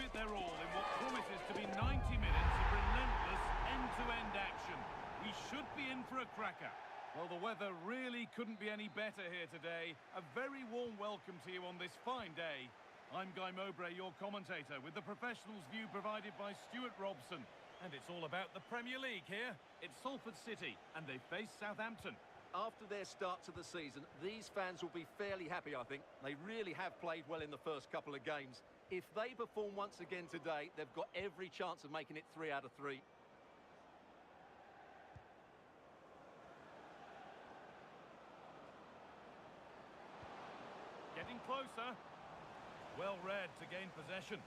it their all in what promises to be 90 minutes of relentless end-to-end action. We should be in for a cracker. Well, the weather really couldn't be any better here today. A very warm welcome to you on this fine day. I'm Guy Mowbray, your commentator, with the professionals' view provided by Stuart Robson. And it's all about the Premier League here. It's Salford City, and they face Southampton. After their start to the season, these fans will be fairly happy, I think. They really have played well in the first couple of games. If they perform once again today, they've got every chance of making it 3 out of 3. Getting closer. Well read to gain possession.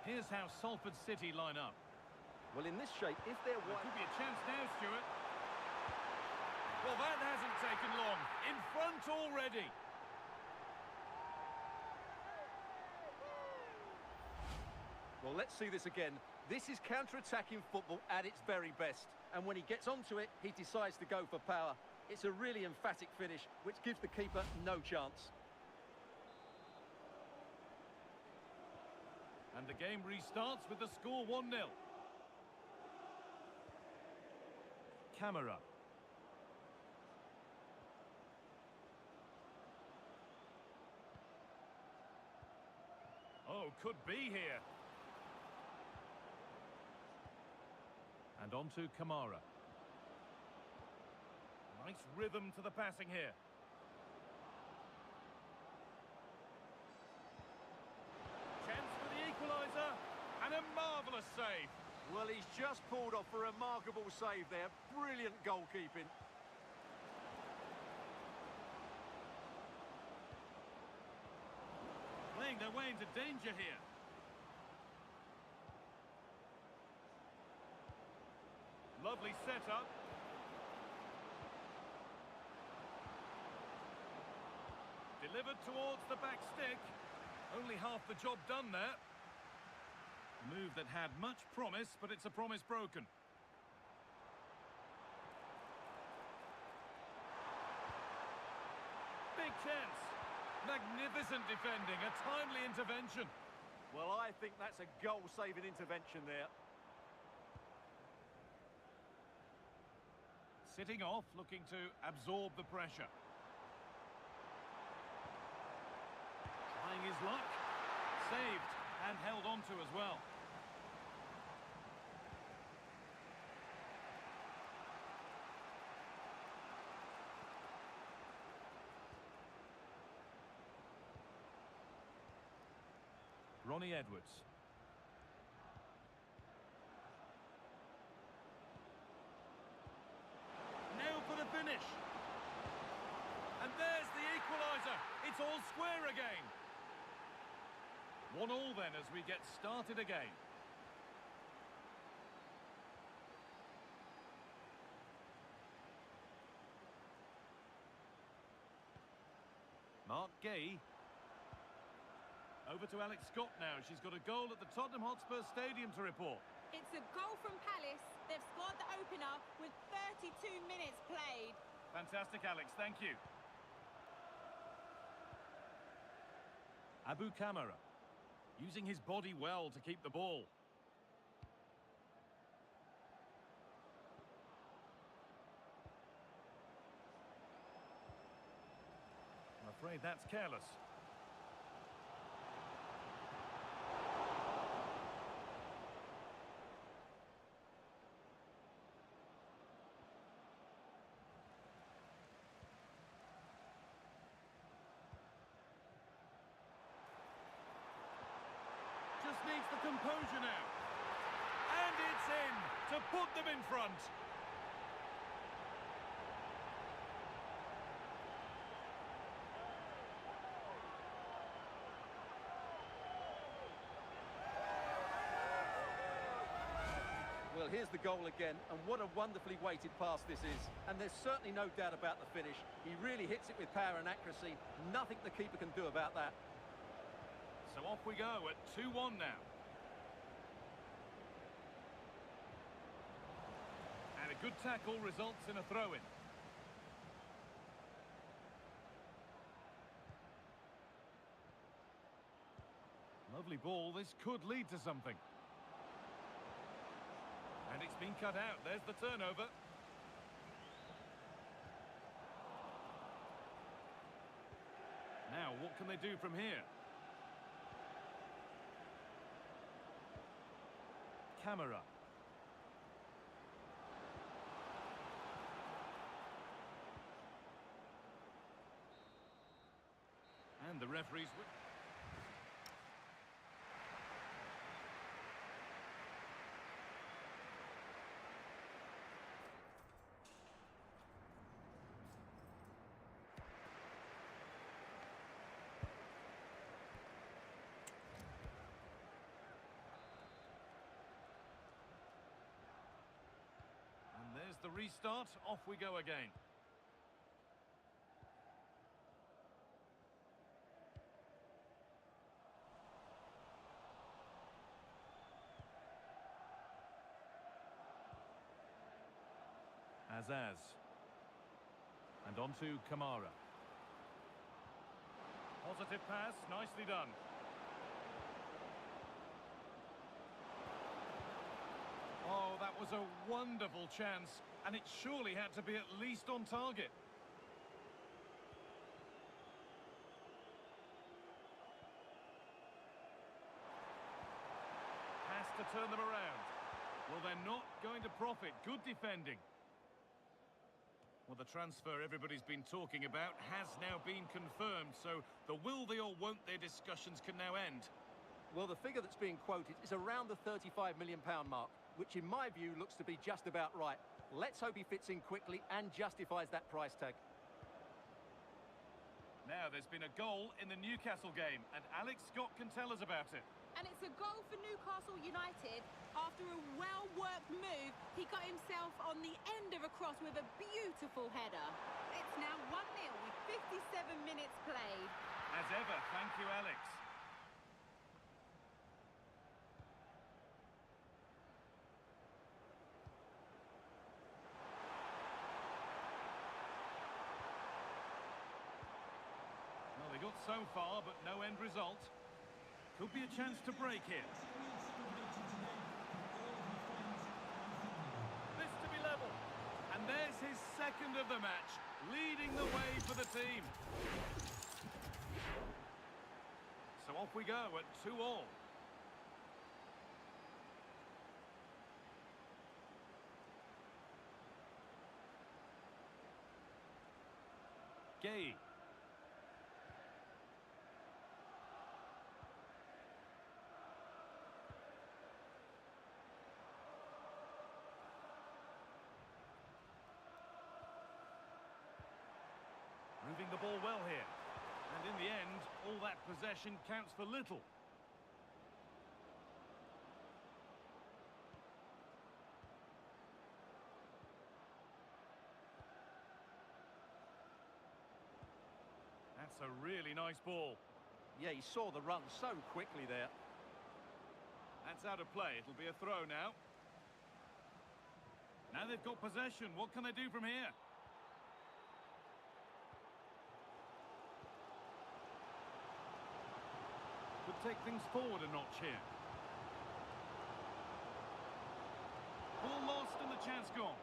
Here's how Salford City line up. Well, in this shape, if they're There could be a chance now, Stuart. Well, that hasn't taken long. In front already. Well, let's see this again. This is counter-attacking football at its very best. And when he gets onto it, he decides to go for power. It's a really emphatic finish, which gives the keeper no chance. And the game restarts with the score 1-0. Camera. Oh, could be here. And on to Kamara. Nice rhythm to the passing here. Chance for the equaliser. And a marvellous save. Well, he's just pulled off a remarkable save there. Brilliant goalkeeping. Playing their way into danger here. Lovely setup. Delivered towards the back stick. Only half the job done there. A move that had much promise, but it's a promise broken. Big chance. Magnificent defending, a timely intervention. Well, I think that's a goal-saving intervention there. Sitting off, looking to absorb the pressure. Trying his luck. Saved and held on to as well. Ronnie Edwards. Now for the finish. And there's the equaliser. It's all square again. 1-1 then as we get started again. Mark Gay. Over to Alex Scott now. She's got a goal at the Tottenham Hotspur Stadium to report. It's a goal from Palace. They've scored the opener with 32 minutes played. Fantastic, Alex. Thank you. Abu Kamara. Using his body well to keep the ball. I'm afraid that's careless. Just needs the composure now. And it's in to put them in front. Well, here's the goal again, and what a wonderfully weighted pass this is. And there's certainly no doubt about the finish. He really hits it with power and accuracy. Nothing the keeper can do about that. So off we go at 2-1 now. And a good tackle results in a throw-in. Lovely ball, this could lead to something. And it's been cut out, there's the turnover. Now, what can they do from here? Camera. And the referee's... And there's the restart, off we go again. Azaz. And on to Kamara. Positive pass, nicely done. Oh, that was a wonderful chance, and it surely had to be at least on target. Has to turn them around. Well, they're not going to profit. Good defending. Well, the transfer everybody's been talking about has now been confirmed, so the will they or won't they discussions can now end. Well, the figure that's being quoted is around the £35 million mark, which in my view looks to be just about right. Let's hope he fits in quickly and justifies that price tag. Now, there's been a goal in the Newcastle game, and Alex Scott can tell us about it. And it's a goal for Newcastle United. After a well-worked move, he got himself on the end of a cross with a beautiful header. It's now 1-0 with 57 minutes played. As ever, thank you, Alex. Well, they got so far, but no end result. Could be a chance to break here. This to be level. And there's his second of the match, leading the way for the team. So off we go at 2-2. Gay. Moving the ball well here. And in the end, all that possession counts for little. That's a really nice ball. Yeah, he saw the run so quickly there. That's out of play. It'll be a throw now. Now they've got possession. What can they do from here? Could take things forward a notch here. Ball lost and the chance gone.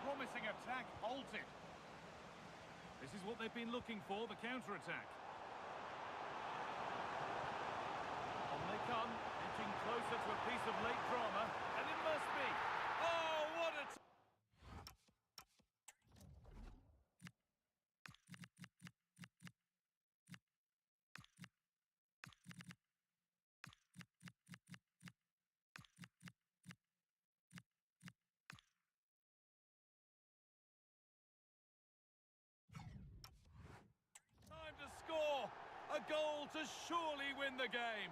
Promising attack halted. This is what they've been looking for, the counter-attack. On they come, inching closer to a piece of late drama, and it must be. Oh, what a... Time to score! A goal to surely win the game.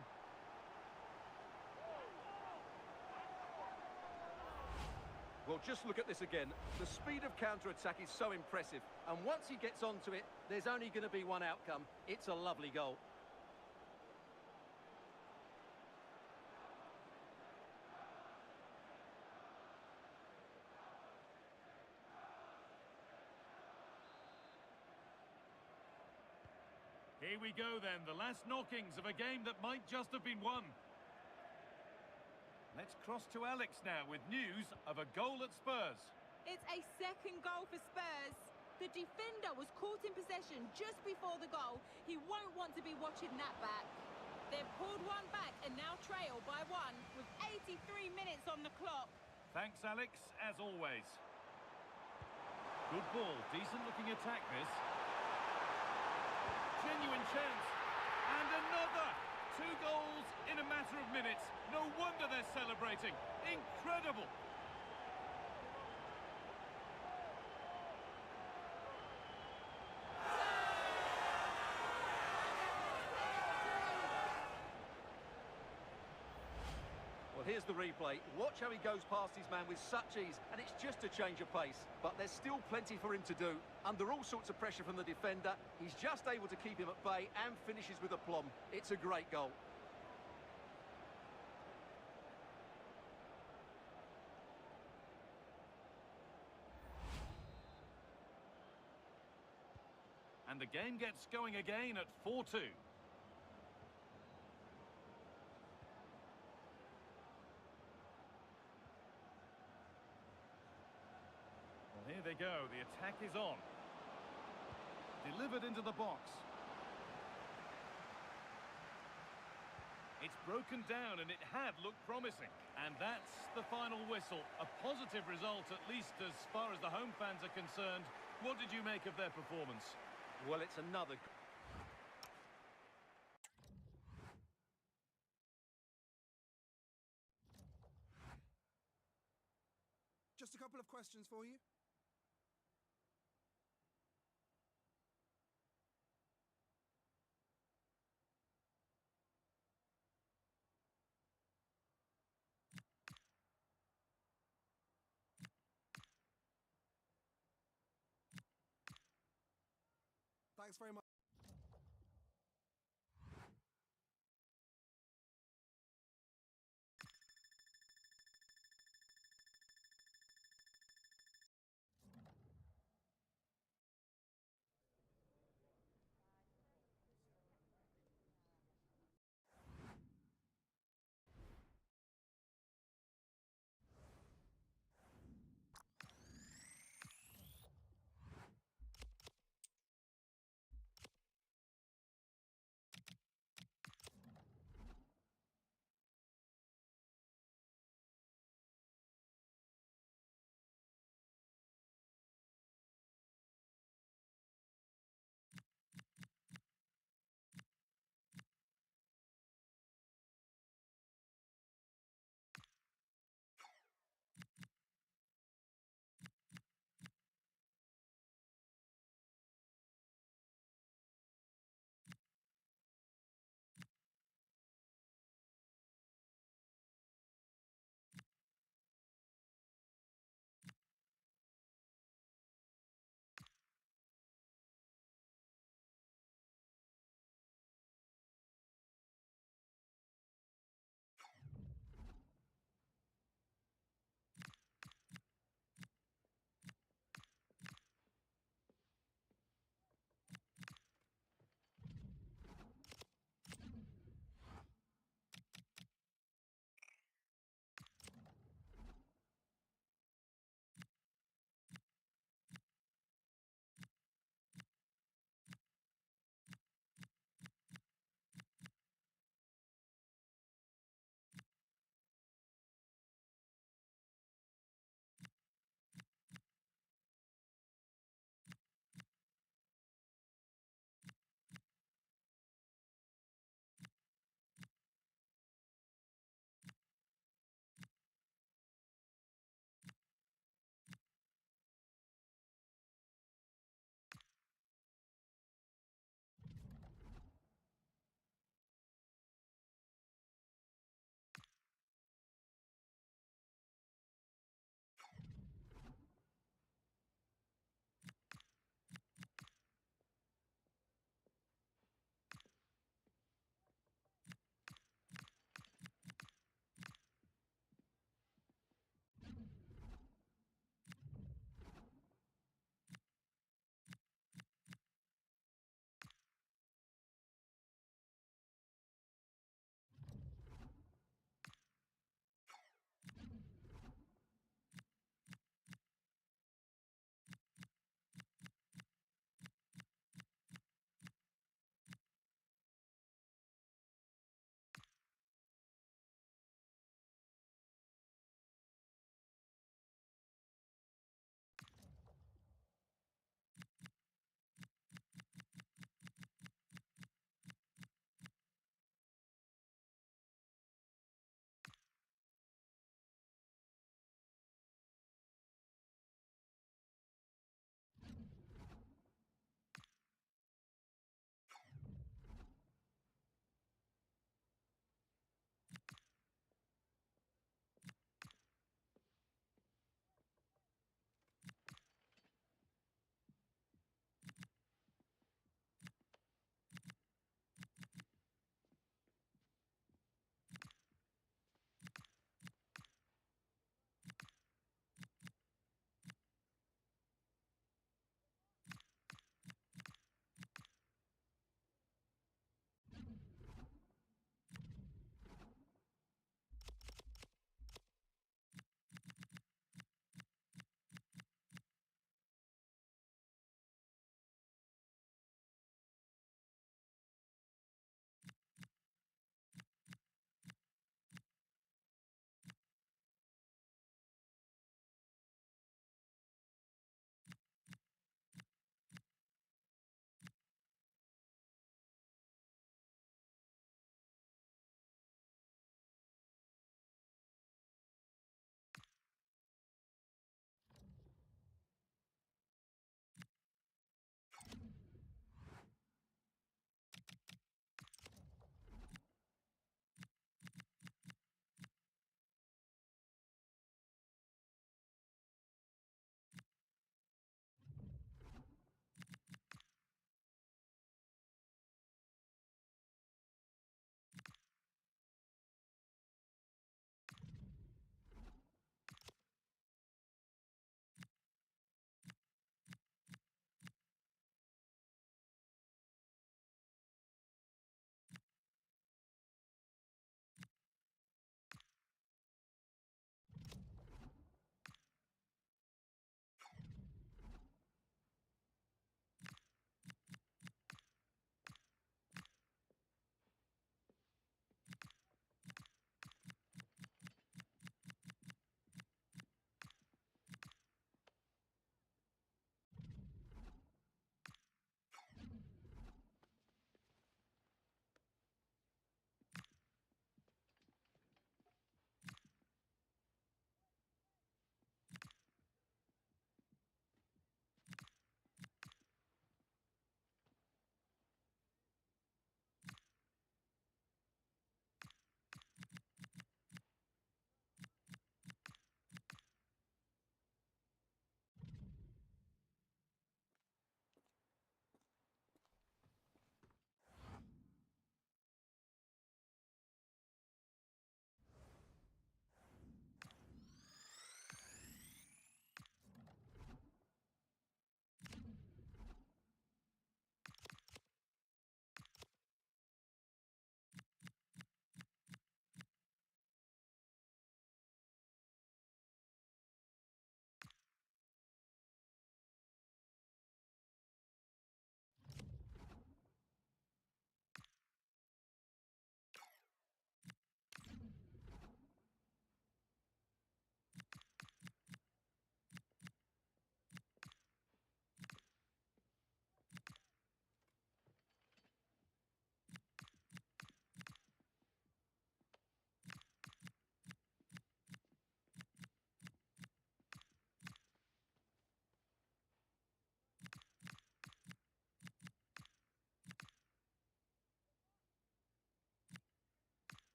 Well, just look at this again. The speed of counter-attack is so impressive. And once he gets onto it, there's only going to be one outcome. It's a lovely goal. Here we go then, the last knockings of a game that might just have been won. Let's cross to Alex now with news of a goal at Spurs. It's a second goal for Spurs. The defender was caught in possession just before the goal. He won't want to be watching that back. They've pulled one back and now trail by one with 83 minutes on the clock. Thanks, Alex, as always. Good ball, decent looking attack this. Genuine chance. And another! 2 goals in a matter of minutes. No wonder they're celebrating. Incredible! Well, here's the replay. Watch how he goes past his man with such ease, and it's just a change of pace. But there's still plenty for him to do. Under all sorts of pressure from the defender, he's just able to keep him at bay and finishes with aplomb. It's a great goal. And the game gets going again at 4-2. Well, here they go. The attack is on. Delivered into the box. It's broken down and it had looked promising. And that's the final whistle. A positive result, at least as far as the home fans are concerned. What did you make of their performance? Well, it's another... Just a couple of questions for you. Thanks very much.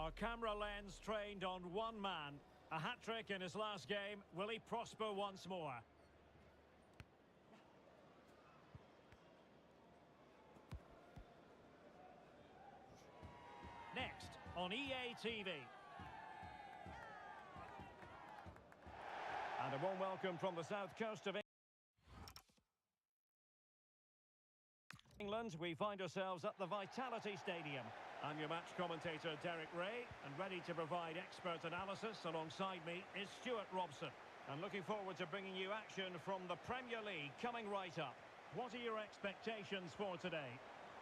Our camera lens trained on one man. A hat-trick in his last game. Will he prosper once more? Next on EA TV. And a warm welcome from the south coast of England. We find ourselves at the Vitality Stadium. I'm your match commentator, Derek Ray, and ready to provide expert analysis alongside me is Stuart Robson. And looking forward to bringing you action from the Premier League coming right up. What are your expectations for today?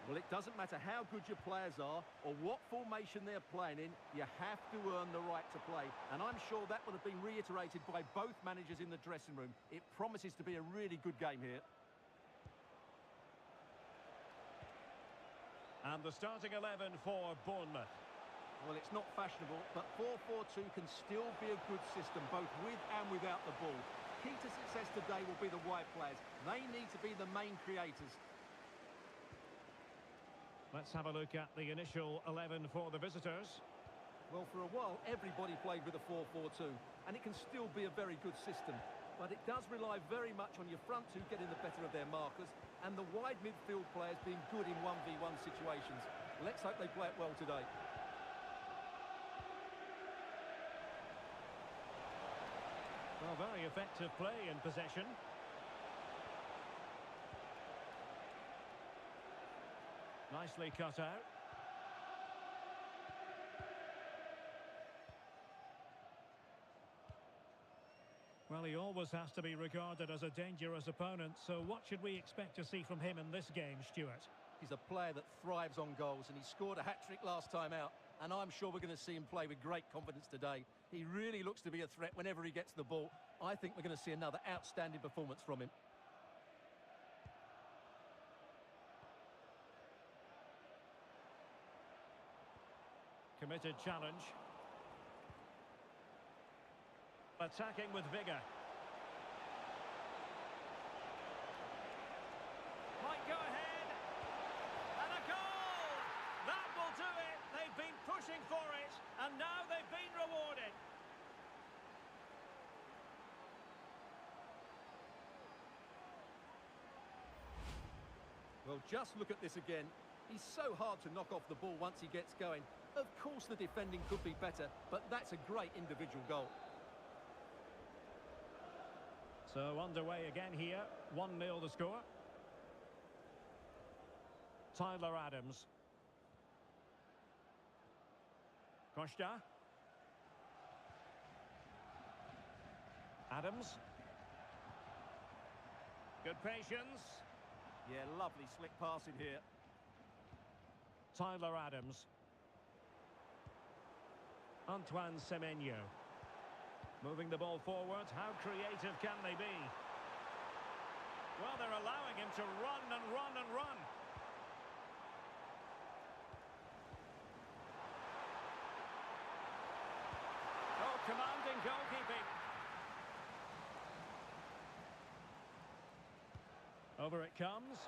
Well, it doesn't matter how good your players are or what formation they're playing in, you have to earn the right to play. And I'm sure that would have been reiterated by both managers in the dressing room. It promises to be a really good game here. And the starting 11 for Bournemouth. Well, it's not fashionable, but 4-4-2 can still be a good system, both with and without the ball. Key to success today will be the wide players. They need to be the main creators. Let's have a look at the initial 11 for the visitors. Well, for a while, everybody played with a 4-4-2, and it can still be a very good system. But it does rely very much on your front two getting the better of their markers and the wide midfield players being good in 1v1 situations. Let's hope they play it well today. Well, very effective play in possession. Nicely cut out. Well, he always has to be regarded as a dangerous opponent, so what should we expect to see from him in this game, Stuart? He's a player that thrives on goals, and he scored a hat-trick last time out, and I'm sure we're going to see him play with great confidence today. He really looks to be a threat whenever he gets the ball. I think we're going to see another outstanding performance from him. Committed challenge. Attacking with vigour. Might go ahead. And a goal! That will do it. They've been pushing for it, and now they've been rewarded. Well, just look at this again. He's so hard to knock off the ball once he gets going. Of course the defending could be better, but that's a great individual goal. So underway again here, 1-0 the score. Tyler Adams. Costa. Adams. Good patience. Yeah, lovely slick passing here. Tyler Adams. Antoine Semenyo. Moving the ball forward. How creative can they be? Well, they're allowing him to run and run and run. Oh, commanding goalkeeping. Over it comes.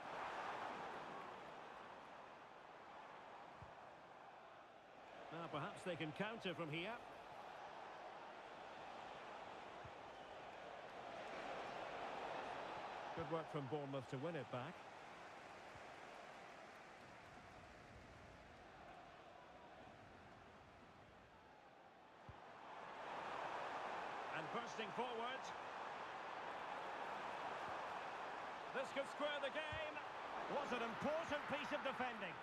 Now, perhaps they can counter from here. Good work from Bournemouth to win it back. And bursting forward. This could square the game. Was an important piece of defending.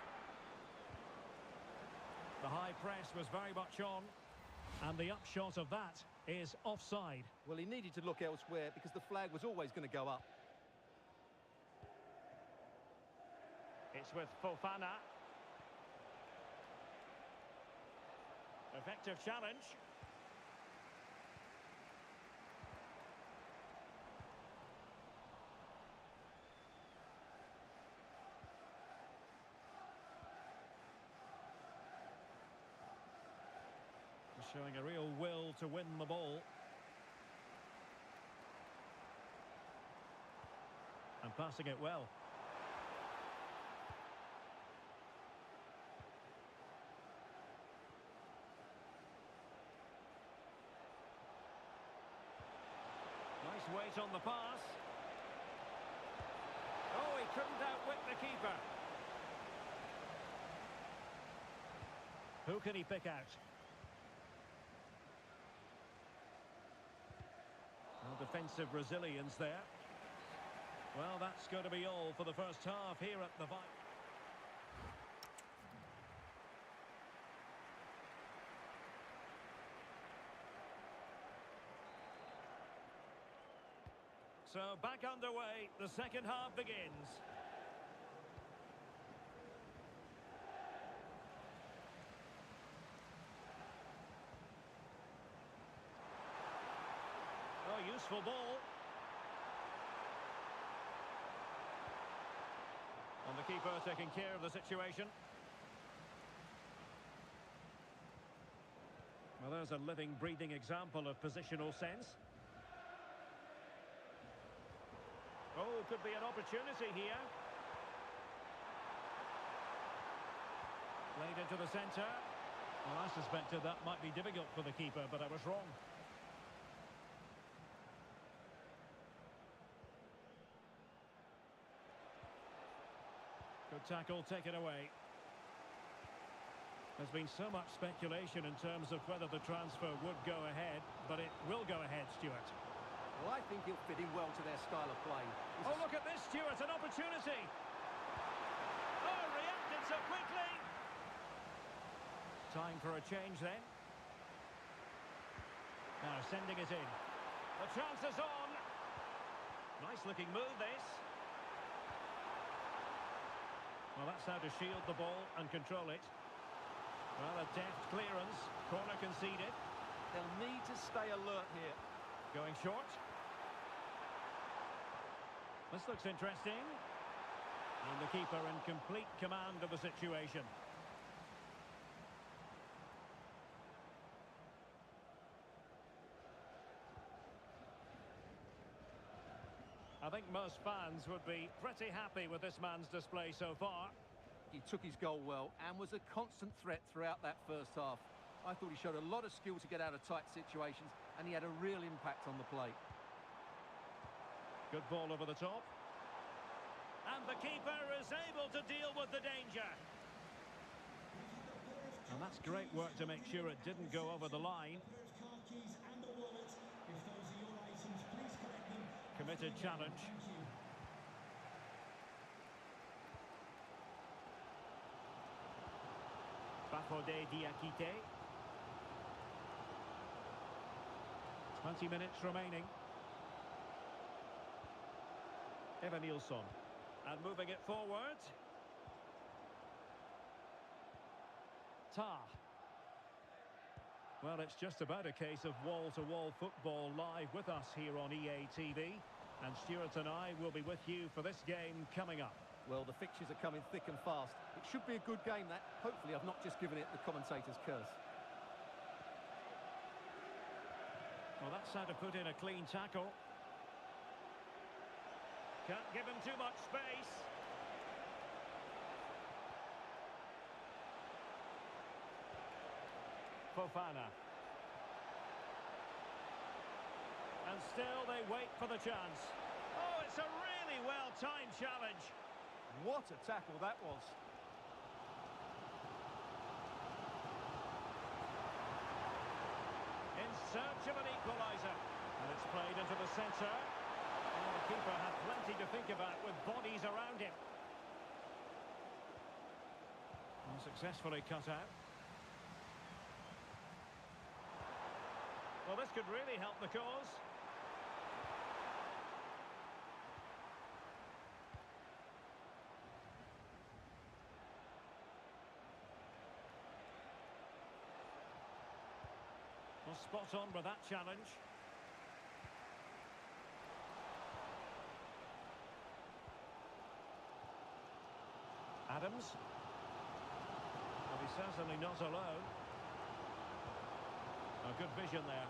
The high press was very much on. And the upshot of that is offside. Well, he needed to look elsewhere because the flag was always going to go up. It's with Fofana. Effective challenge. Showing a real will to win the ball. And passing it well. weight on the pass. Oh, he couldn't outwit the keeper. Who can he pick out? Well, defensive resilience there. Well, that's going to be all for the first half here at the Vi. So back underway, the second half begins. Oh, useful ball. And the keeper taking care of the situation. Well, there's a living, breathing example of positional sense. Oh, could be an opportunity here. Played into the centre. Well, I suspected that might be difficult for the keeper, but I was wrong. Good tackle taken away. There's been so much speculation in terms of whether the transfer would go ahead, but it will go ahead, Stuart. Well, I think he'll fit in well to their style of play. Oh, look at this, Stuart, an opportunity. Oh, reacted so quickly. Time for a change then. Now sending it in. The chance is on. Nice looking move, this. Well, that's how to shield the ball and control it. Well, a deft clearance. Corner conceded. They'll need to stay alert here. Going short. This looks interesting. And the keeper in complete command of the situation. I think most fans would be pretty happy with this man's display so far. He took his goal well and was a constant threat throughout that first half. I thought he showed a lot of skill to get out of tight situations, and he had a real impact on the play. Good ball over the top. And the keeper is able to deal with the danger. And that's great work to make sure it didn't go over the line. Committed challenge. Bafode Diakite. 20 minutes remaining. Evan Nilsson. And moving it forward. Tar. Well, it's just about a case of wall-to-wall football live with us here on EA TV. And Stuart and I will be with you for this game coming up. Well, the fixtures are coming thick and fast. It should be a good game, that. Hopefully, I've not just given it the commentator's curse. Well, that's how to put in a clean tackle. Can't give him too much space. Fofana. And still they wait for the chance. Oh, it's a really well-timed challenge. What a tackle that was. In search of an equaliser. And it's played into the centre. And the keeper had plenty to think about with bodies around him. And successfully cut out. Well, this could really help the cause. Well, spot on with that challenge. Adams. Well, he's certainly not alone. A good vision there.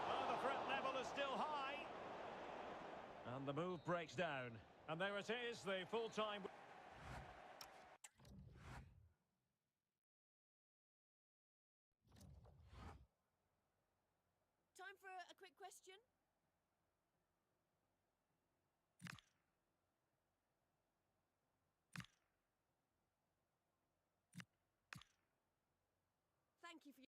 Oh, the threat level is still high. And the move breaks down. And there it is, the full-time... Time for a quick question. Thank you for your...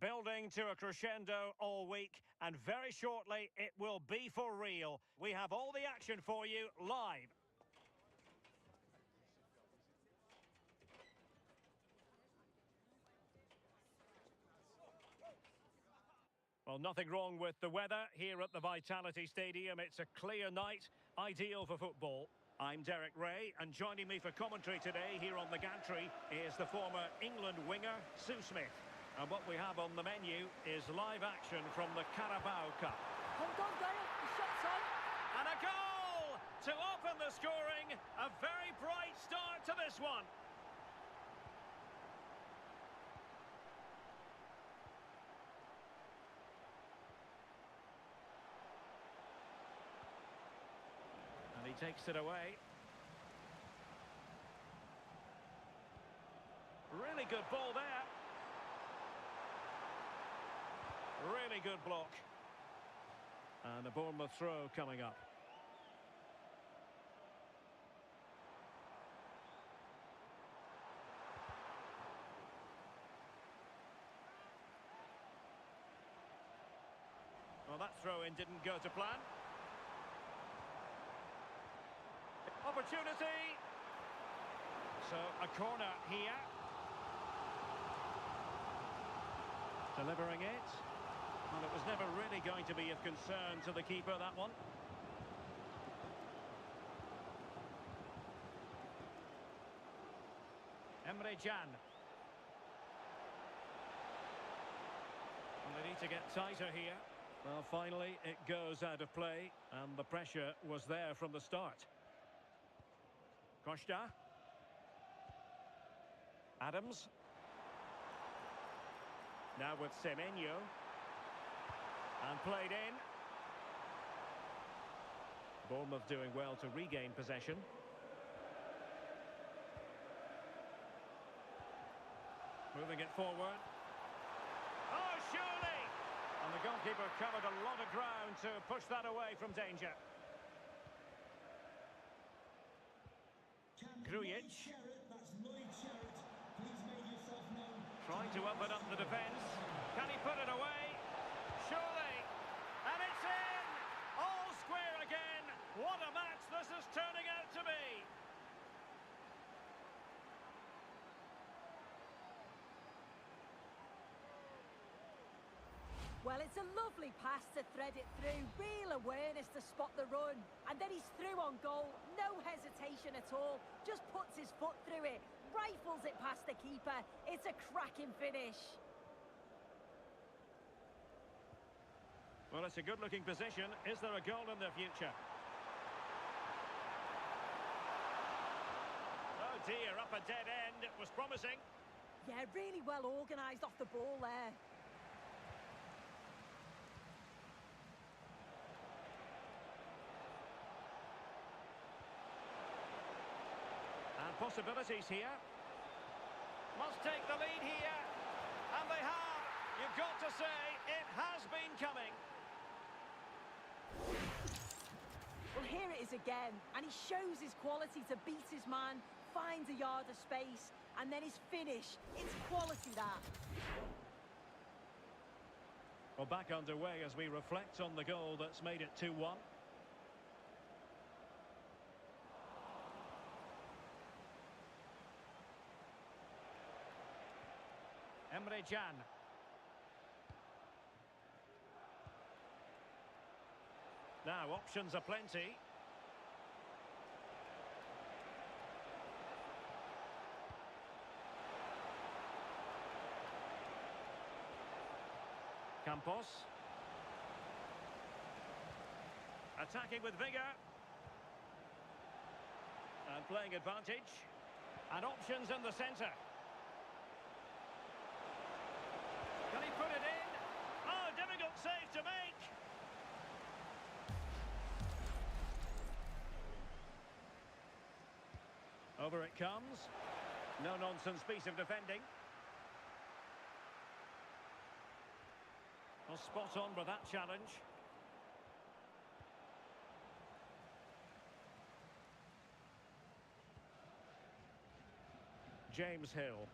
Building to a crescendo all week, and very shortly it will be for real. We have all the action for you live. Well, nothing wrong with the weather here at the Vitality Stadium. It's a clear night, ideal for football. I'm Derek Ray, and joining me for commentary today here on the gantry is the former England winger, Sue Smith. And what we have on the menu is live action from the Carabao Cup. Hold on, Dale. The shot's on. And a goal to open the scoring. A very bright start to this one. And he takes it away. Really good ball there. Really good block. And a Bournemouth throw coming up. Well, that throw-in didn't go to plan. Opportunity. So, a corner here. Delivering it. Well, it was never really going to be of concern to the keeper, that one. Emre Can. Well, they need to get tighter here. Well, finally, it goes out of play, and the pressure was there from the start. Costa. Adams. Now with Semenyo. And played in. Bournemouth doing well to regain possession. Moving it forward. Oh, surely! And the goalkeeper covered a lot of ground to push that away from danger. Grujic. Trying to open up the defence. Can he put it away? Surely. And it's in! All square again. What a match this is turning out to be. Well, it's a lovely pass to thread it through. Real awareness to spot the run. And then he's through on goal. No hesitation at all. Just puts his foot through it. Rifles it past the keeper. It's a cracking finish. Well, it's a good-looking position. Is there a goal in the future? Oh, dear, up a dead end. It was promising. Yeah, really well organised off the ball there. And possibilities here. Must take the lead here. And they have. You've got to say, it has been coming. Well, here it is again. And he shows his quality to beat his man, finds a yard of space, and then his finish. It's quality, that. Well, back underway as we reflect on the goal that's made it 2-1. Emre Can. Now, options are plenty. Campos. Attacking with vigour. And playing advantage. And options in the centre. Can he put it in? Oh, difficult save to make. Over it comes. No-nonsense piece of defending. Well, spot on with that challenge. James Hill.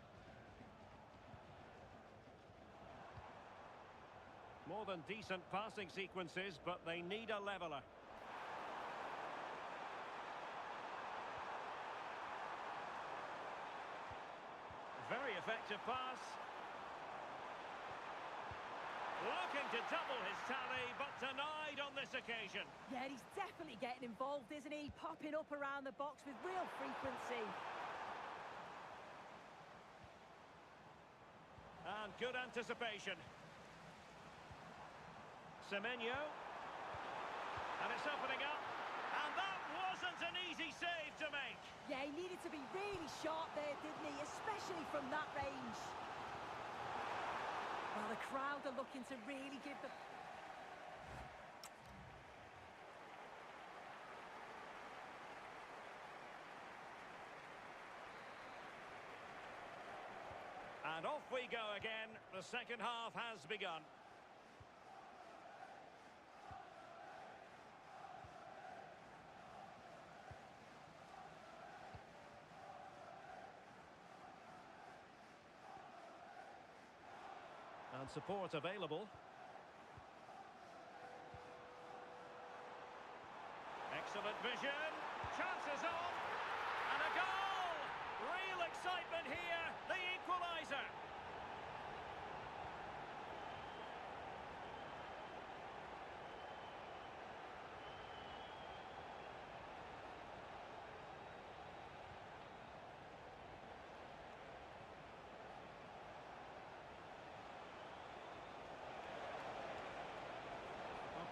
More than decent passing sequences, but they need a leveller. Very effective pass. Looking to double his tally, but denied on this occasion. Yeah, he's definitely getting involved, isn't he? Popping up around the box with real frequency. And good anticipation. Semenyo. And it's opening up. And that wasn't an easy save to make. Yeah, he needed to be really sharp there, didn't he? Especially from that range. Well, the crowd are looking to really give the... And off we go again. The second half has begun. And support available. Excellent vision. Chances on. And a goal! Real excitement here. The equaliser.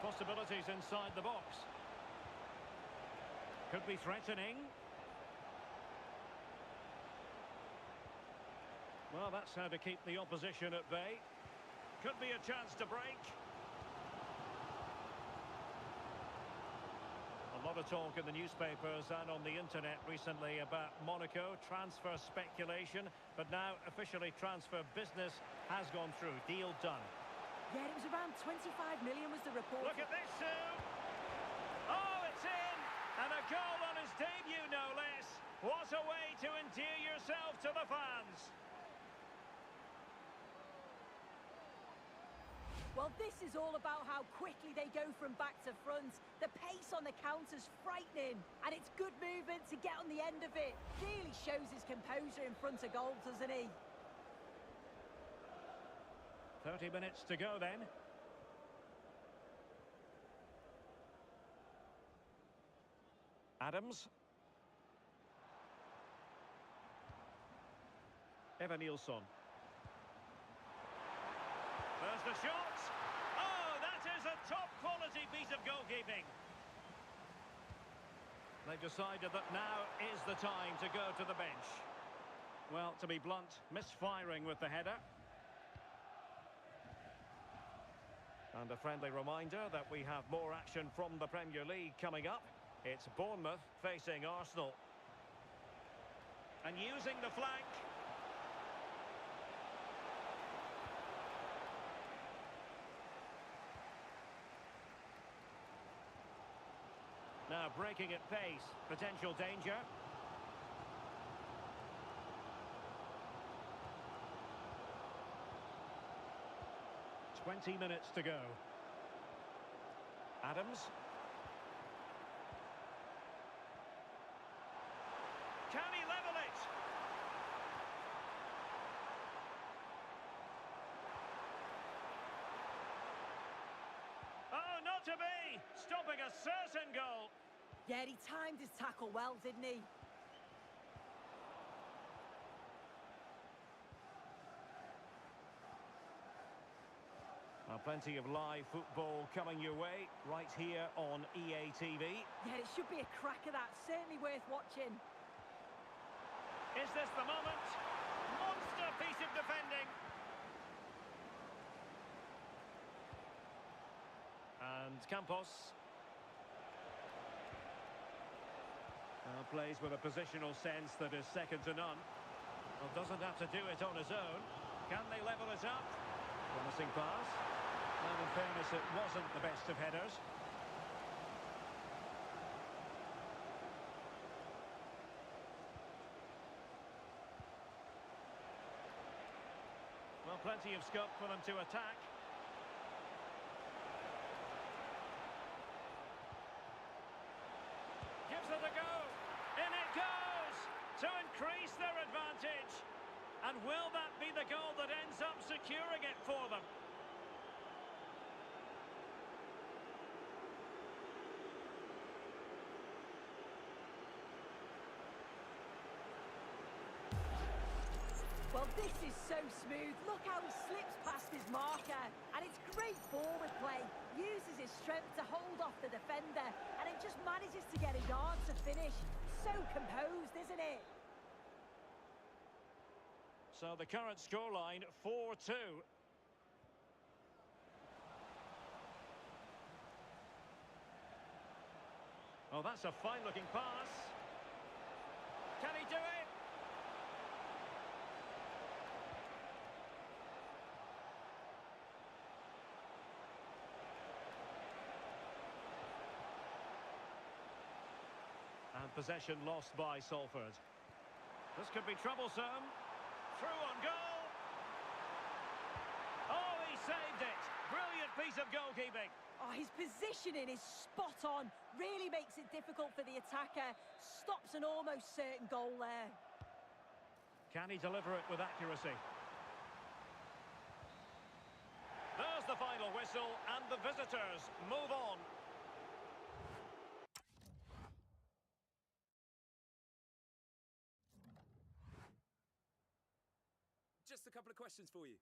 Possibilities inside the box. Could be threatening. Well, that's how to keep the opposition at bay. Could be a chance to break. A lot of talk in the newspapers and on the internet recently about Monaco transfer speculation, but now officially transfer business has gone through. Deal done. Yeah, it was around 25 million was the report. Look at this, Sue. Oh, it's in. And a goal on his debut, no less. What a way to endear yourself to the fans. Well, this is all about how quickly they go from back to front. The pace on the counter's frightening. And it's good movement to get on the end of it. Really shows his composure in front of goal, doesn't he? 30 minutes to go then. Adams. Evan Nilsson. There's the shot. Oh, that is a top quality piece of goalkeeping. They've decided that now is the time to go to the bench. Well, to be blunt, misfiring with the header. And a friendly reminder that we have more action from the Premier League coming up. It's Bournemouth facing Arsenal. And using the flank. Now breaking at pace, potential danger. 20 minutes to go. Adams. Can he level it? Oh, not to be! Stopping a certain goal. Yeah, he timed his tackle well, didn't he? Plenty of live football coming your way right here on EA TV. Yeah, it should be a cracker, that. Certainly worth watching. Is this the moment? Monster piece of defending. And Campos. Plays with a positional sense that is second to none. Well, doesn't have to do it on his own. Can they level it up? Promising pass. And in fairness, it wasn't the best of headers. Well, plenty of scope for them to attack. Gives it a go. In it goes! To increase their advantage. And will that be the goal that ends up securing it for them? Well, this is so smooth. Look how he slips past his marker. And it's great forward play. Uses his strength to hold off the defender. And it just manages to get a yard to finish. So composed, isn't it? So the current scoreline, 4-2. Oh, that's a fine-looking pass. Can he do it? And possession lost by Salford. This could be troublesome. Through on goal. Oh, he saved it. Brilliant piece of goalkeeping. Oh, his positioning is spot on. Really makes it difficult for the attacker. Stops an almost certain goal there. Can he deliver it with accuracy? There's the final whistle, and the visitors move on. Just a couple of questions for you.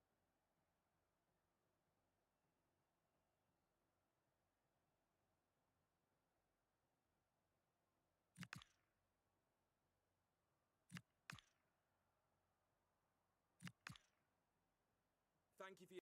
Thank you for your...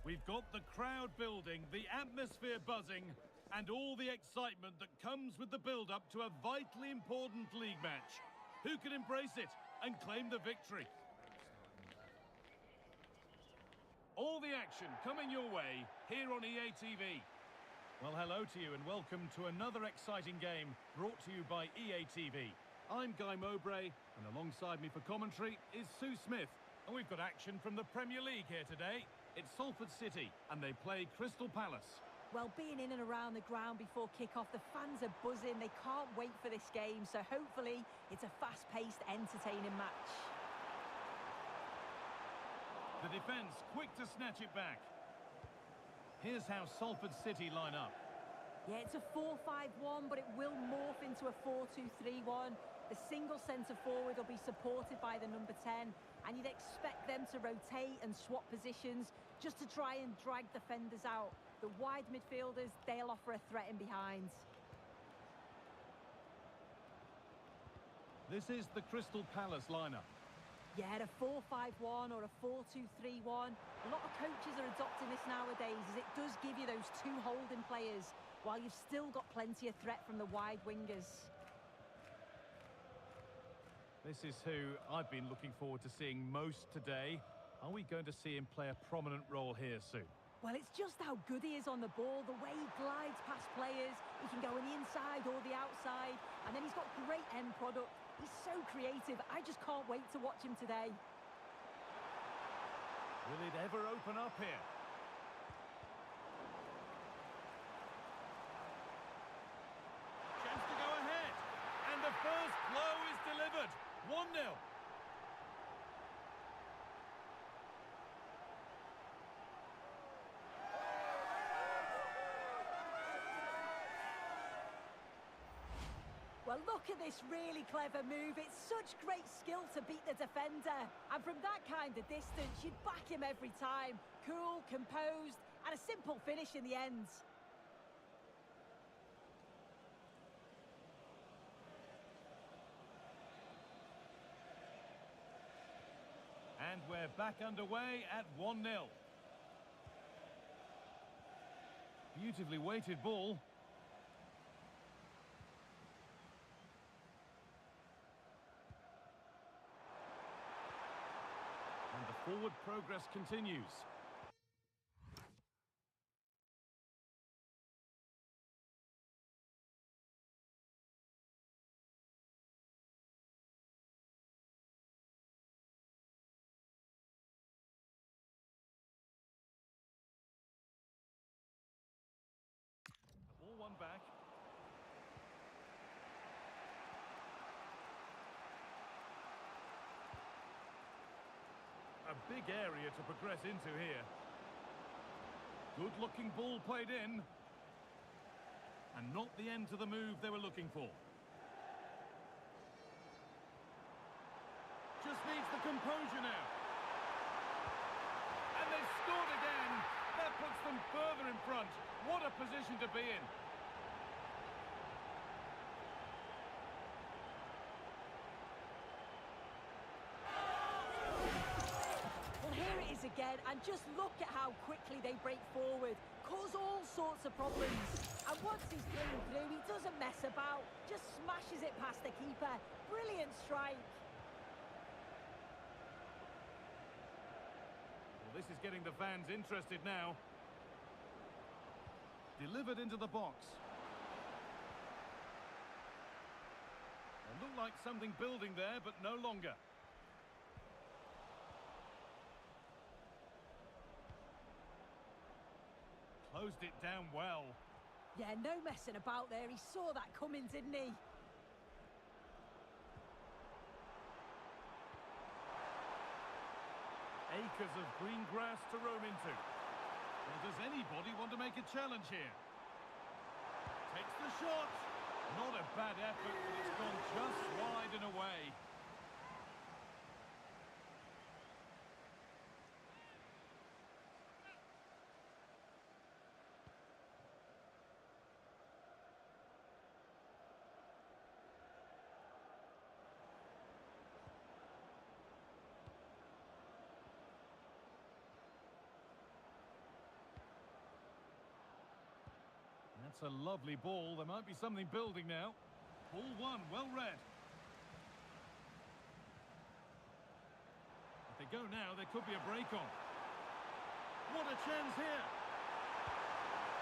We've got the crowd building, the atmosphere buzzing, and all the excitement that comes with the build-up to a vitally important league match. Who can embrace it and claim the victory? All the action coming your way here on EA TV. Well, hello to you and welcome to another exciting game brought to you by EA TV. I'm Guy Mowbray, and alongside me for commentary is Sue Smith. And we've got action from the Premier League here today. It's Salford City, and they play Crystal Palace. Well, being in and around the ground before kick-off, the fans are buzzing. They can't wait for this game, so hopefully it's a fast-paced, entertaining match. The defence quick to snatch it back. Here's how Salford City line up. Yeah, it's a 4-5-1, but it will morph into a 4-2-3-1. The single centre-forward will be supported by the number 10, and you'd expect them to rotate and swap positions just to try and drag defenders out. The wide midfielders, they'll offer a threat in behind. This is the Crystal Palace lineup. Yeah, a 4-5-1 or a 4-2-3-1. A lot of coaches are adopting this nowadays, as it does give you those two holding players, while you've still got plenty of threat from the wide wingers. This is who I've been looking forward to seeing most today. Are we going to see him play a prominent role here soon? Well, it's just how good he is on the ball, the way he glides past players. He can go on the inside or the outside, and then he's got great end product. He's so creative. I just can't wait to watch him today. Will it ever open up here? Chance to go ahead. And the first blow is delivered. 1-0. Well, look at this really clever move. It's such great skill to beat the defender. And from that kind of distance, you'd back him every time. Cool, composed, and a simple finish in the end. And we're back underway at 1-0. Beautifully weighted ball. Forward progress continues. The ball won back. A big area to progress into here. Good-looking ball played in. And not the end to the move they were looking for. Just needs the composure now. And they've scored again. That puts them further in front. What a position to be in. Again, and just look at how quickly they break forward, cause all sorts of problems. And once he's through, he doesn't mess about, just smashes it past the keeper. Brilliant strike. Well, this is getting the fans interested now. Delivered into the box. It looked like something building there, but no longer. Closed it down well. Yeah, no messing about there. He saw that coming, didn't he? Acres of green grass to roam into. Well, does anybody want to make a challenge here? Takes the shot. Not a bad effort, but it's gone just wide and away. That's a lovely ball. There might be something building now. Ball one, well read. If they go now, there could be a break on. What a chance here.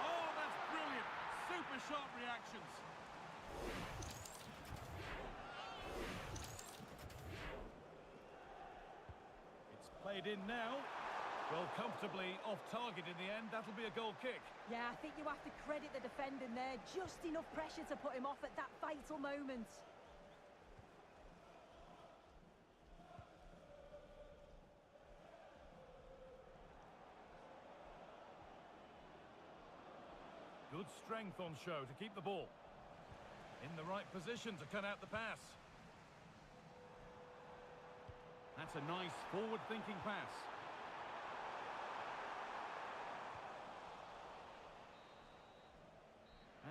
Oh, that's brilliant. Super sharp reactions. It's played in now. Well, comfortably off target in the end. That'll be a goal kick. Yeah, I think you have to credit the defending there. Just enough pressure to put him off at that vital moment. Good strength on show to keep the ball. In the right position to cut out the pass. That's a nice forward-thinking pass.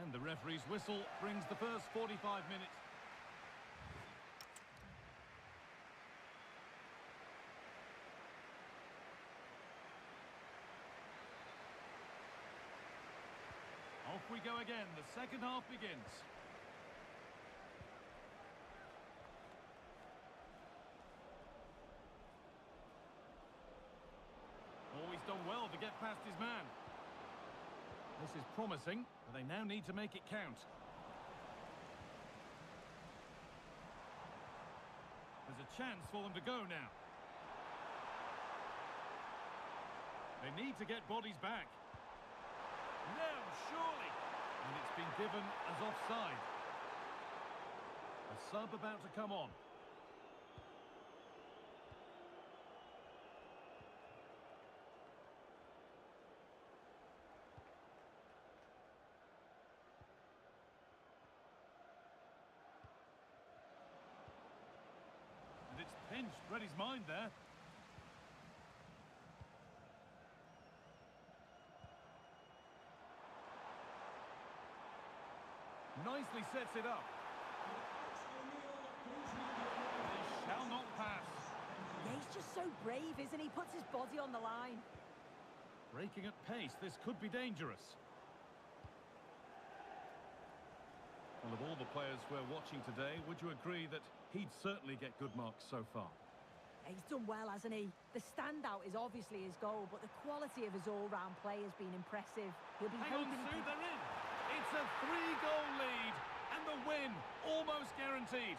And the referee's whistle brings the first 45 minutes. Off we go again. The second half begins. Always done well to get past his man. This is promising, but they now need to make it count. There's a chance for them to go now. They need to get bodies back. No, surely. And it's been given as offside. A sub about to come on. And it's pinched, read his mind there. Nicely sets it up. They shall not pass. Yeah, he's just so brave, isn't he? Puts his body on the line. Breaking at pace, this could be dangerous. Well, of all the players we're watching today, would you agree that he'd certainly get good marks so far? Yeah, he's done well, hasn't he? The standout is obviously his goal, but the quality of his all-round play has been impressive. He'll be Hang on, hoping Sue, they're in. It's a 3-goal lead, and the win almost guaranteed.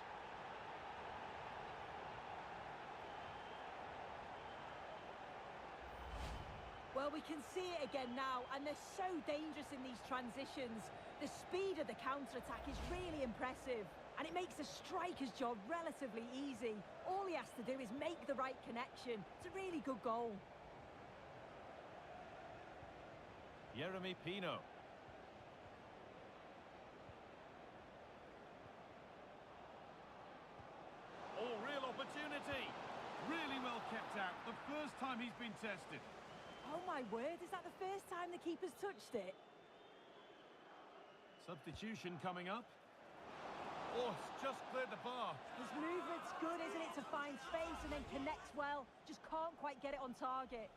Well, we can see it again now, and they're so dangerous in these transitions. The speed of the counter-attack is really impressive, and it makes the striker's job relatively easy. All he has to do is make the right connection. It's a really good goal. Jeremy Pino. Oh, real opportunity. Really well kept out. The first time he's been tested. Oh my word, is that the first time the keeper's touched it? Substitution coming up. Oh, it's just cleared the bar. His movement's good, isn't it, to find space and then connects well. Just can't quite get it on target.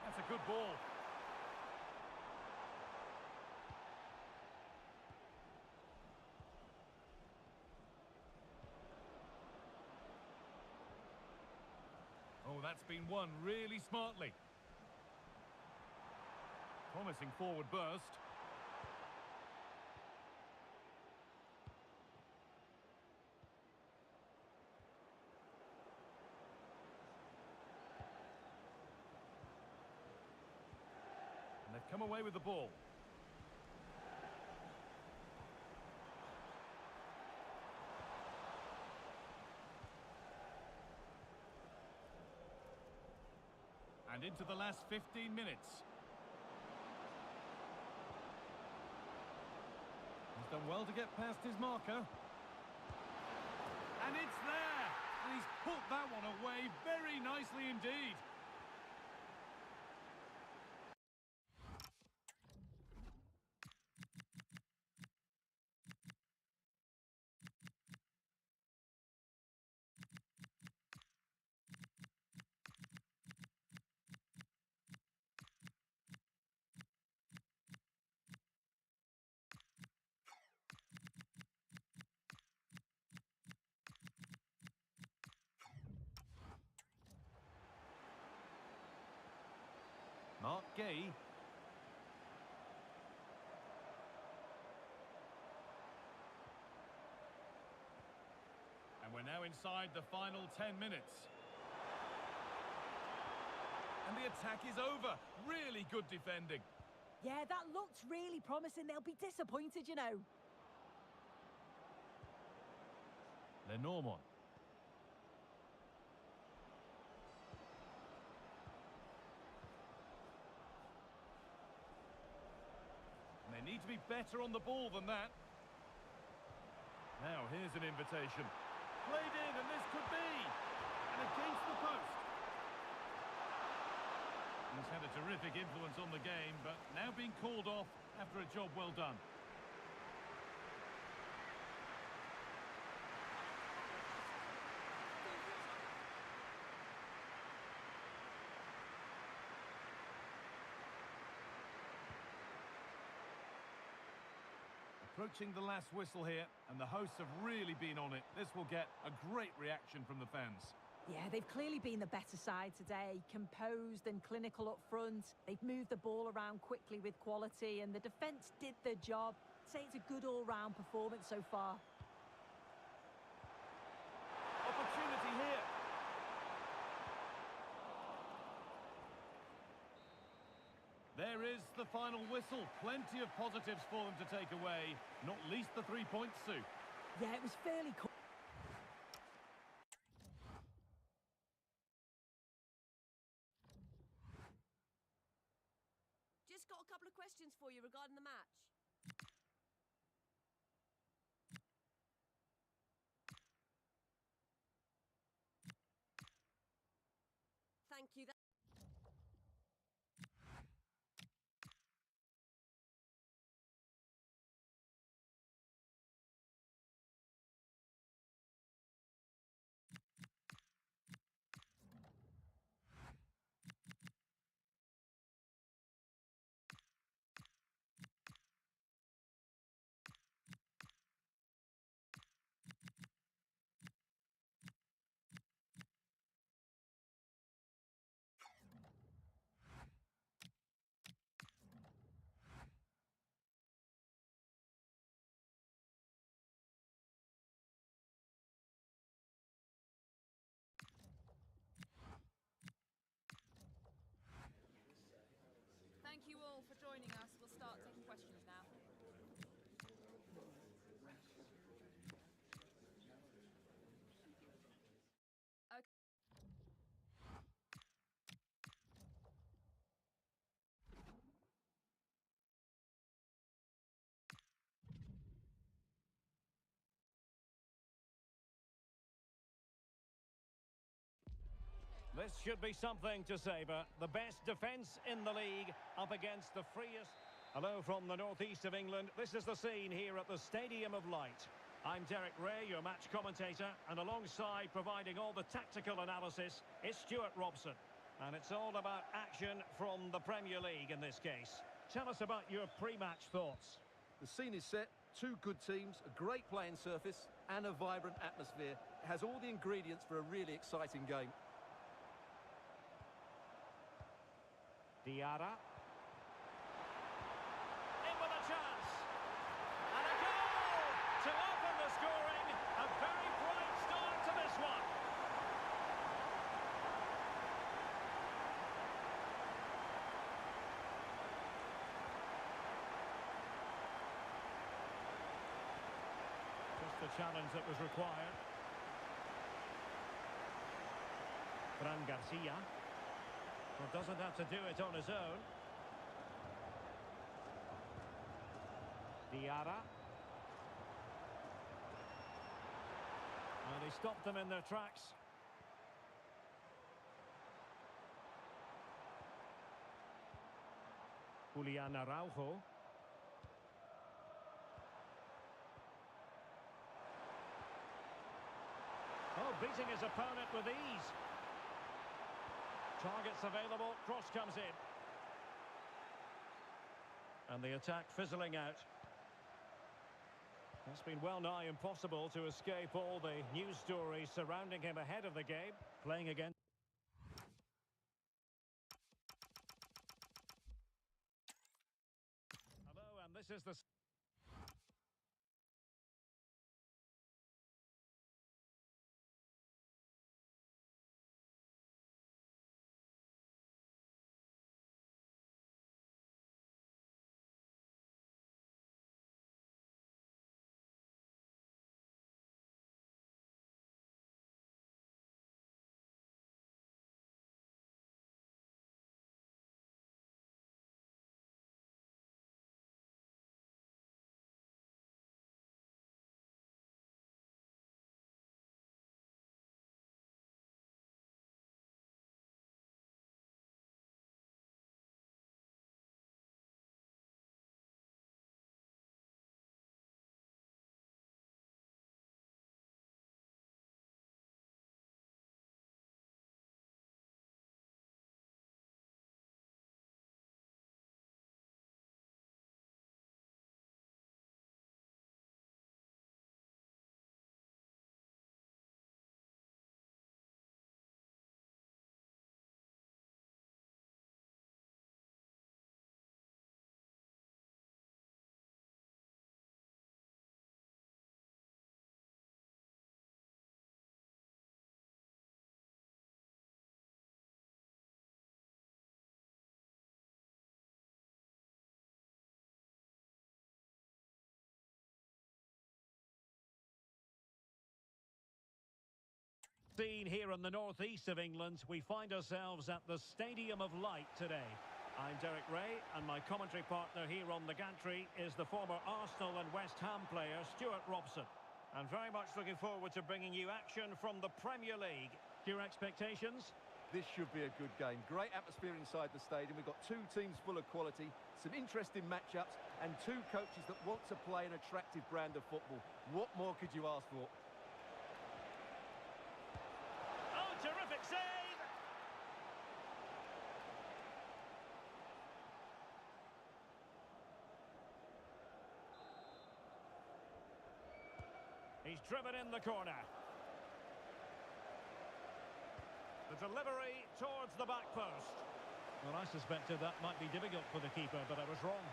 That's a good ball. Oh, that's been won really smartly. Promising forward burst. And they've come away with the ball. And into the last 15 minutes. He's done well to get past his marker. And it's there! And he's put that one away very nicely indeed. Gay. And we're now inside the final 10 minutes. And the attack is over. Really good defending. Yeah, that looked really promising. They'll be disappointed, you know. Lenormand. And they need to be better on the ball than that. Now, here's an invitation. Played in, and this could be. And against the post. He's had a terrific influence on the game, but now being called off after a job well done. Approaching the last whistle here, and the hosts have really been on it. This will get a great reaction from the fans. Yeah, they've clearly been the better side today, composed and clinical up front. They've moved the ball around quickly with quality, and the defence did their job. I'd say it's a good all-round performance so far. Opportunity here. There is the final whistle. Plenty of positives for them to take away, not least the 3 points, Sue. Yeah, it was fairly cool. Just got a couple of questions for you regarding the match. Thank you. Thank you all for joining us. We'll start taking questions now. Okay. This should be something to savour. The best defence in the league up against the freest. Hello from the northeast of England. This is the scene here at the Stadium of Light. I'm Derek Ray, your match commentator, and alongside providing all the tactical analysis is Stuart Robson. And it's all about action from the Premier League in this case. Tell us about your pre-match thoughts. The scene is set, two good teams, a great playing surface and a vibrant atmosphere. It has all the ingredients for a really exciting game. Diarra. In with a chance. And a goal to open the scoring. A very bright start to this one. Just the challenge that was required. Fran Garcia. Well, doesn't have to do it on his own. Diarra. And he stopped them in their tracks. Julian Araujo. Oh, beating his opponent with ease. Targets available, cross comes in. And the attack fizzling out. It's been well nigh impossible to escape all the news stories surrounding him ahead of the game, playing against. This is the... Scene here in the northeast of England, we find ourselves at the Stadium of Light today. I'm Derek Ray, and my commentary partner here on the gantry is the former Arsenal and West Ham player, Stuart Robson. And very much looking forward to bringing you action from the Premier League. Your expectations? This should be a good game. Great atmosphere inside the stadium. We've got two teams full of quality, some interesting matchups, and two coaches that want to play an attractive brand of football. What more could you ask for? Oh, terrific save! He's driven in the corner. The delivery towards the back post. Well, I suspected that might be difficult for the keeper, but I was wrong.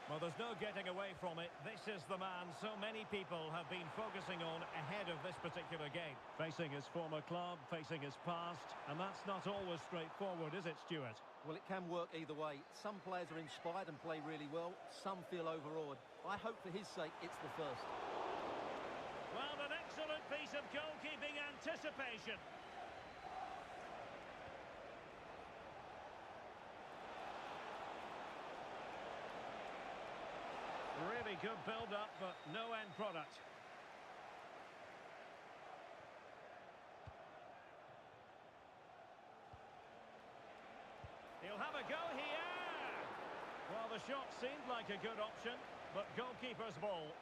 Well, there's no getting away from it. This is the man so many people have been focusing on ahead of this particular game. Facing his former club, facing his past, and that's not always straightforward, is it, Stuart? Well, it can work either way. Some players are inspired and play really well. Some feel overawed. I hope for his sake it's the first. Well, an excellent piece of goalkeeping anticipation. Really good build-up, but no end product. He'll have a go here. Well, the shot seemed like a good option, but goalkeeper's ball.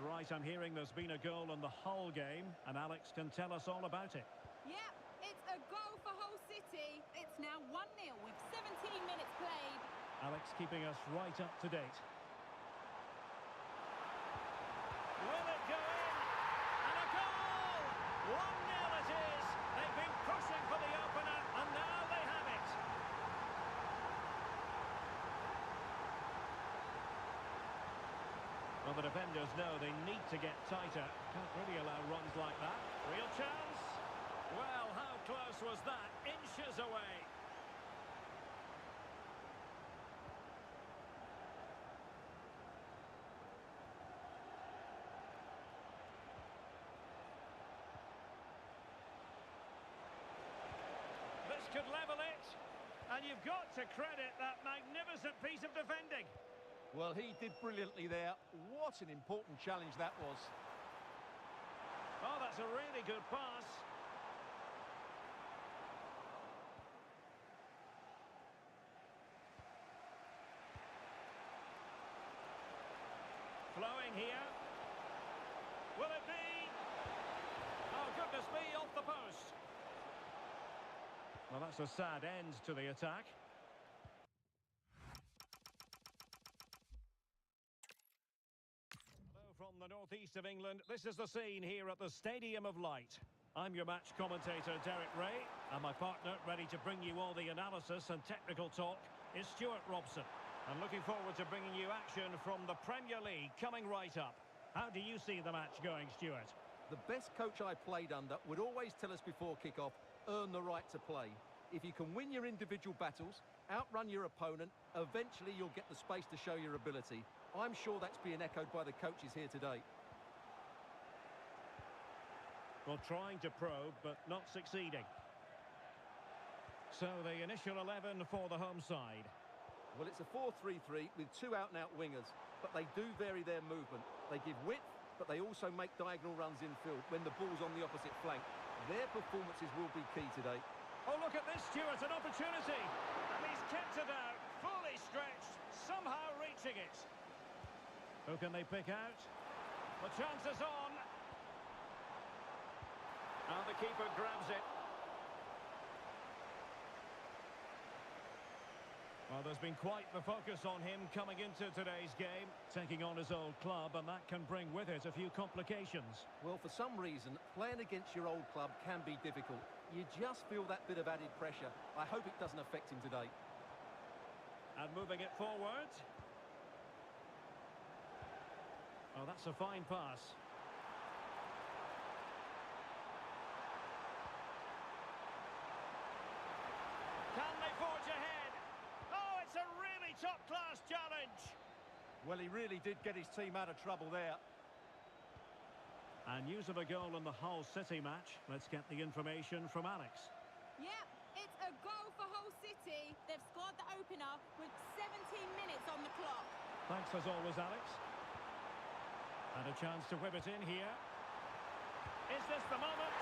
Right, I'm hearing there's been a goal in the Hull game, and Alex can tell us all about it. Yeah, it's a goal for Hull City. It's now 1-0 with 17 minutes played. Alex keeping us right up to date. Will it go in? And a goal! 1-0 it is. They've been pushing for the opener, and now they have it. Well, the defenders know they need to get tighter. Can't really allow runs like that. Real chance. Well, how close was that? Inches away. This could level it. And you've got to credit that magnificent piece of defending. Well, he did brilliantly there. What an important challenge that was. Oh, that's a really good pass. Flowing here. Will it be? Oh, goodness me, off the post. Well, that's a sad end to the attack. Hello from the northeast of England. This is the scene here at the Stadium of Light. I'm your match commentator, Derek Ray, and my partner, ready to bring you all the analysis and technical talk, is Stuart Robson. And looking forward to bringing you action from the Premier League coming right up. How do you see the match going, Stuart? The best coach I played under would always tell us before kick-off, earn the right to play. If you can win your individual battles, outrun your opponent, eventually you'll get the space to show your ability. I'm sure that's being echoed by the coaches here today. Well, trying to probe, but not succeeding. So the initial 11 for the home side. Well, it's a 4-3-3 with two out-and-out wingers, but they do vary their movement. They give width, but they also make diagonal runs infield when the ball's on the opposite flank. Their performances will be key today. Oh, look at this, Stuart, an opportunity. And he's kept it out, fully stretched, somehow reaching it. Who can they pick out? The chance is on. And the keeper grabs it. Well, there's been quite the focus on him coming into today's game, taking on his old club, and that can bring with it a few complications. Well, for some reason, playing against your old club can be difficult. You just feel that bit of added pressure. I hope it doesn't affect him today. And moving it forward. Oh, that's a fine pass. Can they forge ahead? Oh, it's a really top-class challenge. Well, he really did get his team out of trouble there. And news of a goal in the Hull City match. Let's get the information from Alex. Yep, it's a goal for Hull City. They've scored the opener with 17 minutes on the clock. Thanks as always, Alex. And a chance to whip it in here. Is this the moment?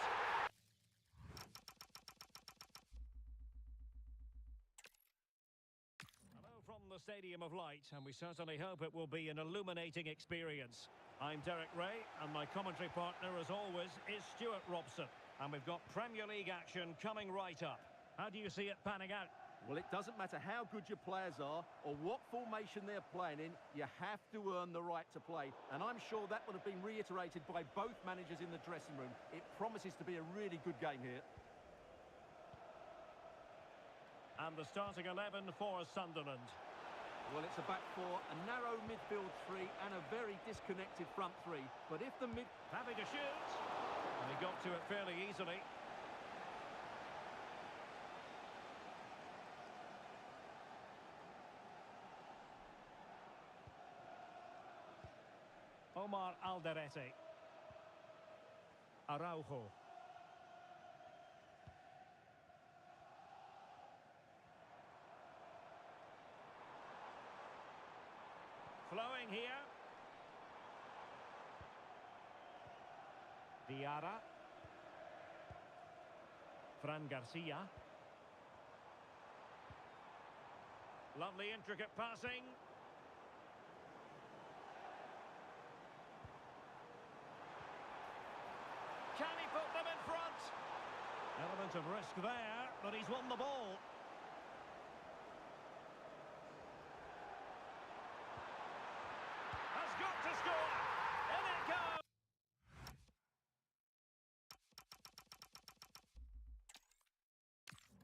Hello from the Stadium of Light, and we certainly hope it will be an illuminating experience. I'm Derek Ray, and my commentary partner, as always, is Stuart Robson. And we've got Premier League action coming right up. How do you see it panning out? Well, it doesn't matter how good your players are or what formation they're playing in, you have to earn the right to play. And I'm sure that would have been reiterated by both managers in the dressing room. It promises to be a really good game here. And the starting 11 for Sunderland. Well, it's a back four, a narrow midfield three, and a very disconnected front three. But if the mid... Having to shoot. And he got to it fairly easily. Omar Alderete. Araujo. Flowing here. Diarra. Fran Garcia. Lovely intricate passing. Can he put them in front? Element of risk there, but he's won the ball. Has got to score. In it goes.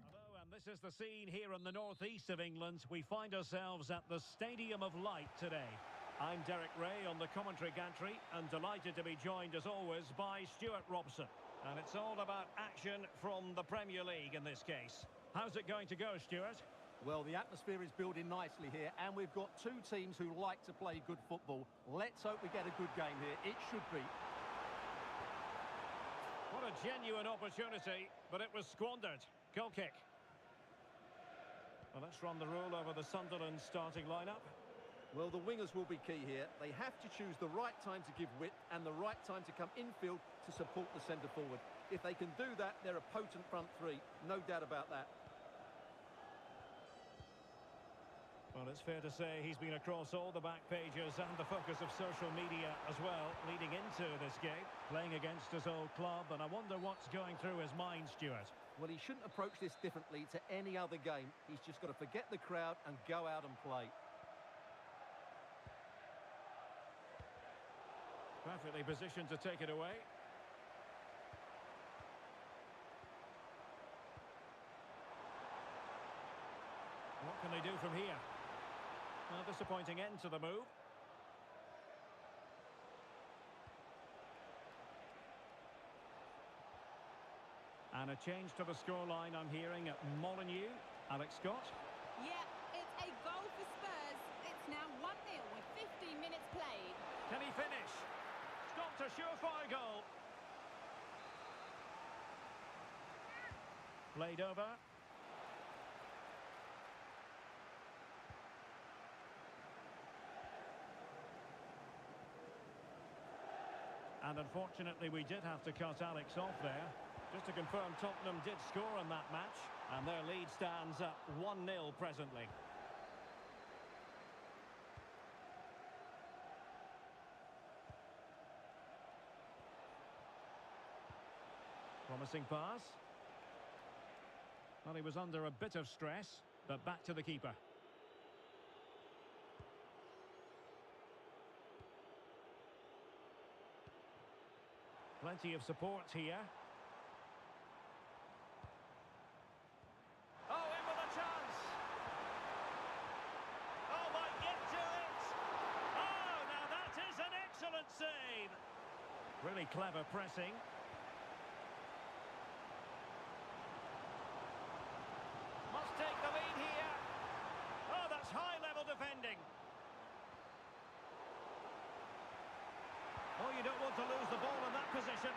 Hello, and this is the scene here in the northeast of England. We find ourselves at the Stadium of Light today. I'm Derek Ray on the commentary gantry and delighted to be joined as always by Stuart Robson. And it's all about action from the Premier League in this case. How's it going to go, Stuart? Well, the atmosphere is building nicely here, and we've got two teams who like to play good football. Let's hope we get a good game here. It should be. What a genuine opportunity, but it was squandered. Goal kick. Well, let's run the rule over the Sunderland starting lineup. Well, the wingers will be key here. They have to choose the right time to give width and the right time to come infield to support the centre-forward. If they can do that, they're a potent front three. No doubt about that. Well, it's fair to say he's been across all the back pages and the focus of social media as well, leading into this game, playing against his old club, and I wonder what's going through his mind, Stuart. Well, he shouldn't approach this differently to any other game. He's just got to forget the crowd and go out and play. Perfectly positioned to take it away. What can they do from here? Well, disappointing end to the move. And a change to the scoreline I'm hearing at Molineux. Alex Scott. Yeah, it's a goal for Spurs. It's now 1-0 with 15 minutes played. Can he finish? Stopped a surefire goal. Played over. And unfortunately, we did have to cut Alex off there. Just to confirm, Tottenham did score in that match, and their lead stands at 1-0 presently. Promising pass. Well, he was under a bit of stress, but back to the keeper. Plenty of support here. Oh, in with a chance. Oh, might get to it. Oh, now that is an excellent save. Really clever pressing. Must take the lead here. Oh, that's high-level defending. Oh, you don't want to lose the ball in that position.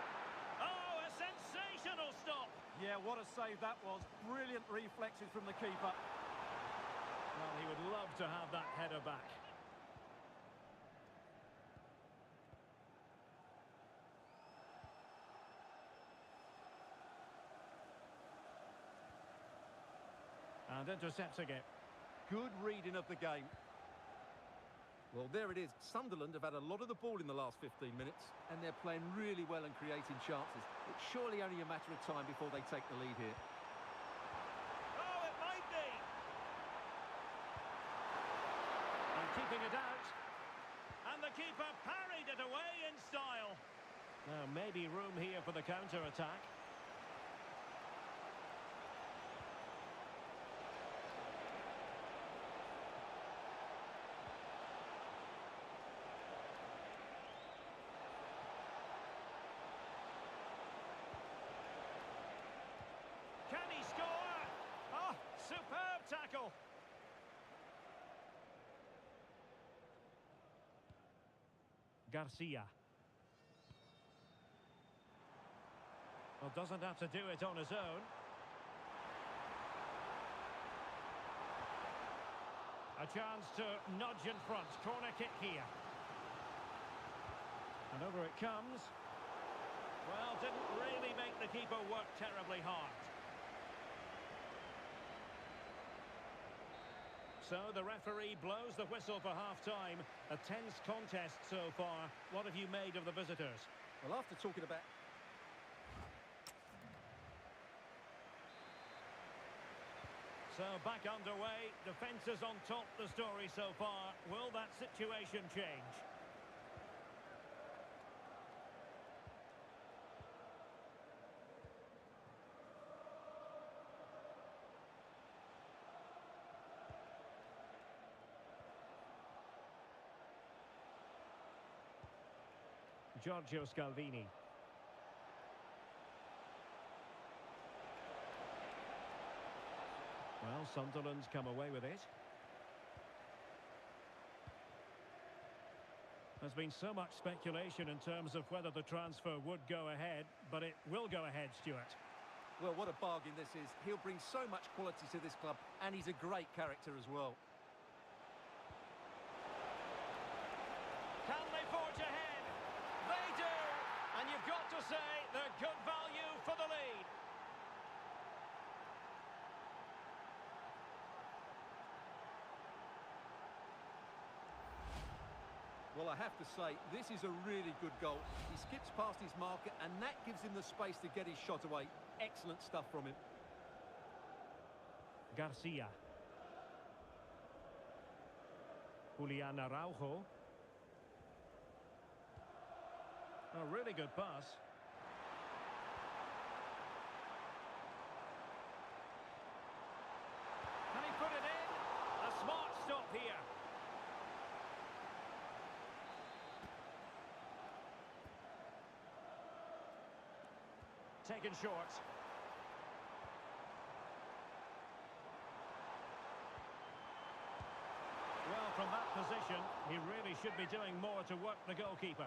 Oh, a sensational stop. Yeah, what a save that was. Brilliant reflexes from the keeper. Well, he would love to have that header back. And intercepts again. Good reading of the game. Well, there it is. Sunderland have had a lot of the ball in the last 15 minutes, and they're playing really well and creating chances. It's surely only a matter of time before they take the lead here. Oh, it might be. And keeping it out. And the keeper parried it away in style. Now, maybe room here for the counter-attack. Can he score? Oh, superb tackle. Garcia. Well, doesn't have to do it on his own. A chance to nudge in front. Corner kick here. And over it comes. Well, didn't really make the keeper work terribly hard. So the referee blows the whistle for half-time. A tense contest so far. What have you made of the visitors? Well, after talking about... So back underway. Defence is on top, the story so far. Will that situation change? Giorgio Scalvini. Well, Sunderland's come away with it. There's been so much speculation in terms of whether the transfer would go ahead, but it will go ahead, Stuart. Well, what a bargain this is. He'll bring so much quality to this club, and he's a great character as well. Can they forge ahead? They do! And you've got to say they're good value for the lead. Well, I have to say, this is a really good goal. He skips past his marker, and that gives him the space to get his shot away. Excellent stuff from him. Garcia. Julian Araujo. A really good pass. Can he put it in? A smart stop here. taken short. Well, from that position, he really should be doing more to work the goalkeeper.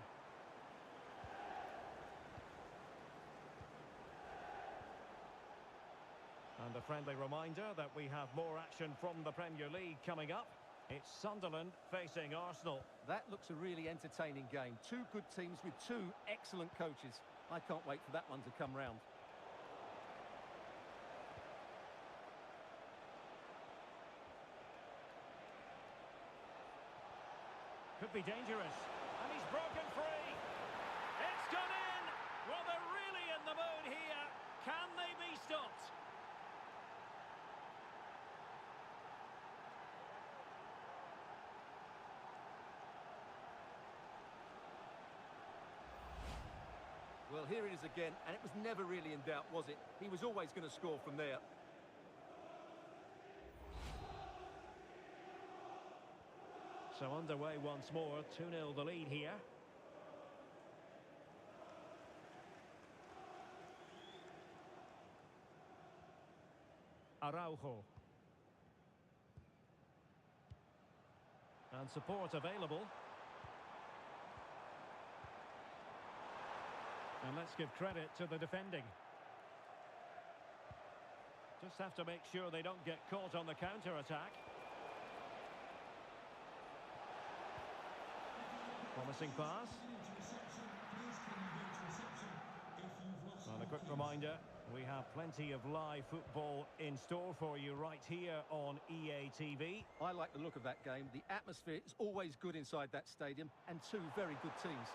And a friendly reminder that we have more action from the Premier League coming up. It's Sunderland facing Arsenal. That looks a really entertaining game. Two good teams with two excellent coaches. I can't wait for that one to come round. Could be dangerous. And he's broken free. It's gone in. Well, they're really in the mood here. Can they be stopped? Well, here it is again, and it was never really in doubt, was it? He was always going to score from there. So underway once more, 2-0 the lead here. Araujo. And support available. And let's give credit to the defending. Just have to make sure they don't get caught on the counter-attack. Promising pass. And a quick reminder, we have plenty of live football in store for you right here on EA TV. I like the look of that game. The atmosphere is always good inside that stadium, and two very good teams.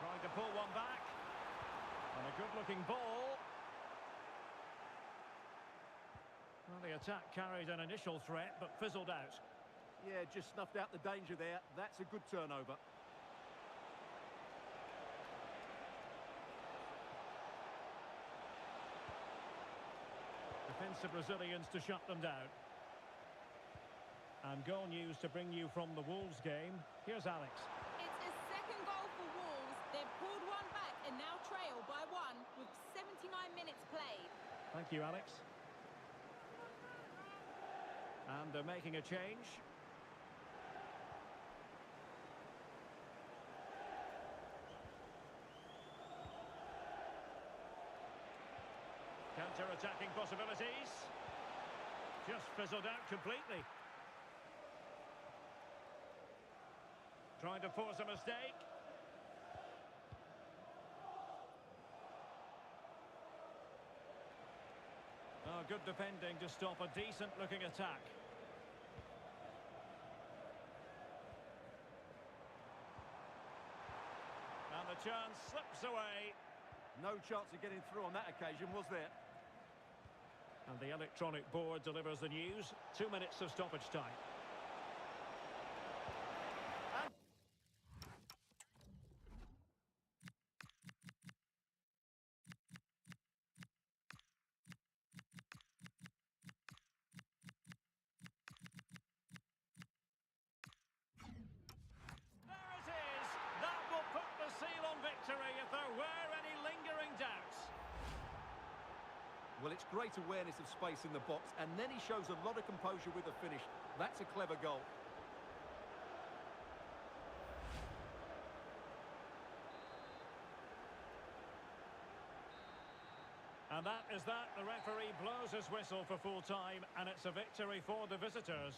Trying to pull one back. And a good-looking ball. Well, the attack carried an initial threat, but fizzled out. Yeah, just snuffed out the danger there. That's a good turnover. Defensive Brazilians to shut them down. And goal news to bring you from the Wolves game. Here's Alex. It's a second goal for Wolves. They've pulled one back and now trail by one with 79 minutes played. Thank you, Alex. And they're making a change. Counter-attacking possibilities. Just fizzled out completely. Trying to force a mistake. Oh, good defending to stop a decent-looking attack. And the chance slips away. No chance of getting through on that occasion, was there? And the electronic board delivers the news. 2 minutes of stoppage time. And there it is. That will put the seal on victory if there were any lingering doubts. Well, it's great awareness of space in the box, and then he shows a lot of composure with the finish. That's a clever goal. And that is that. The referee blows his whistle for full time, and it's a victory for the visitors.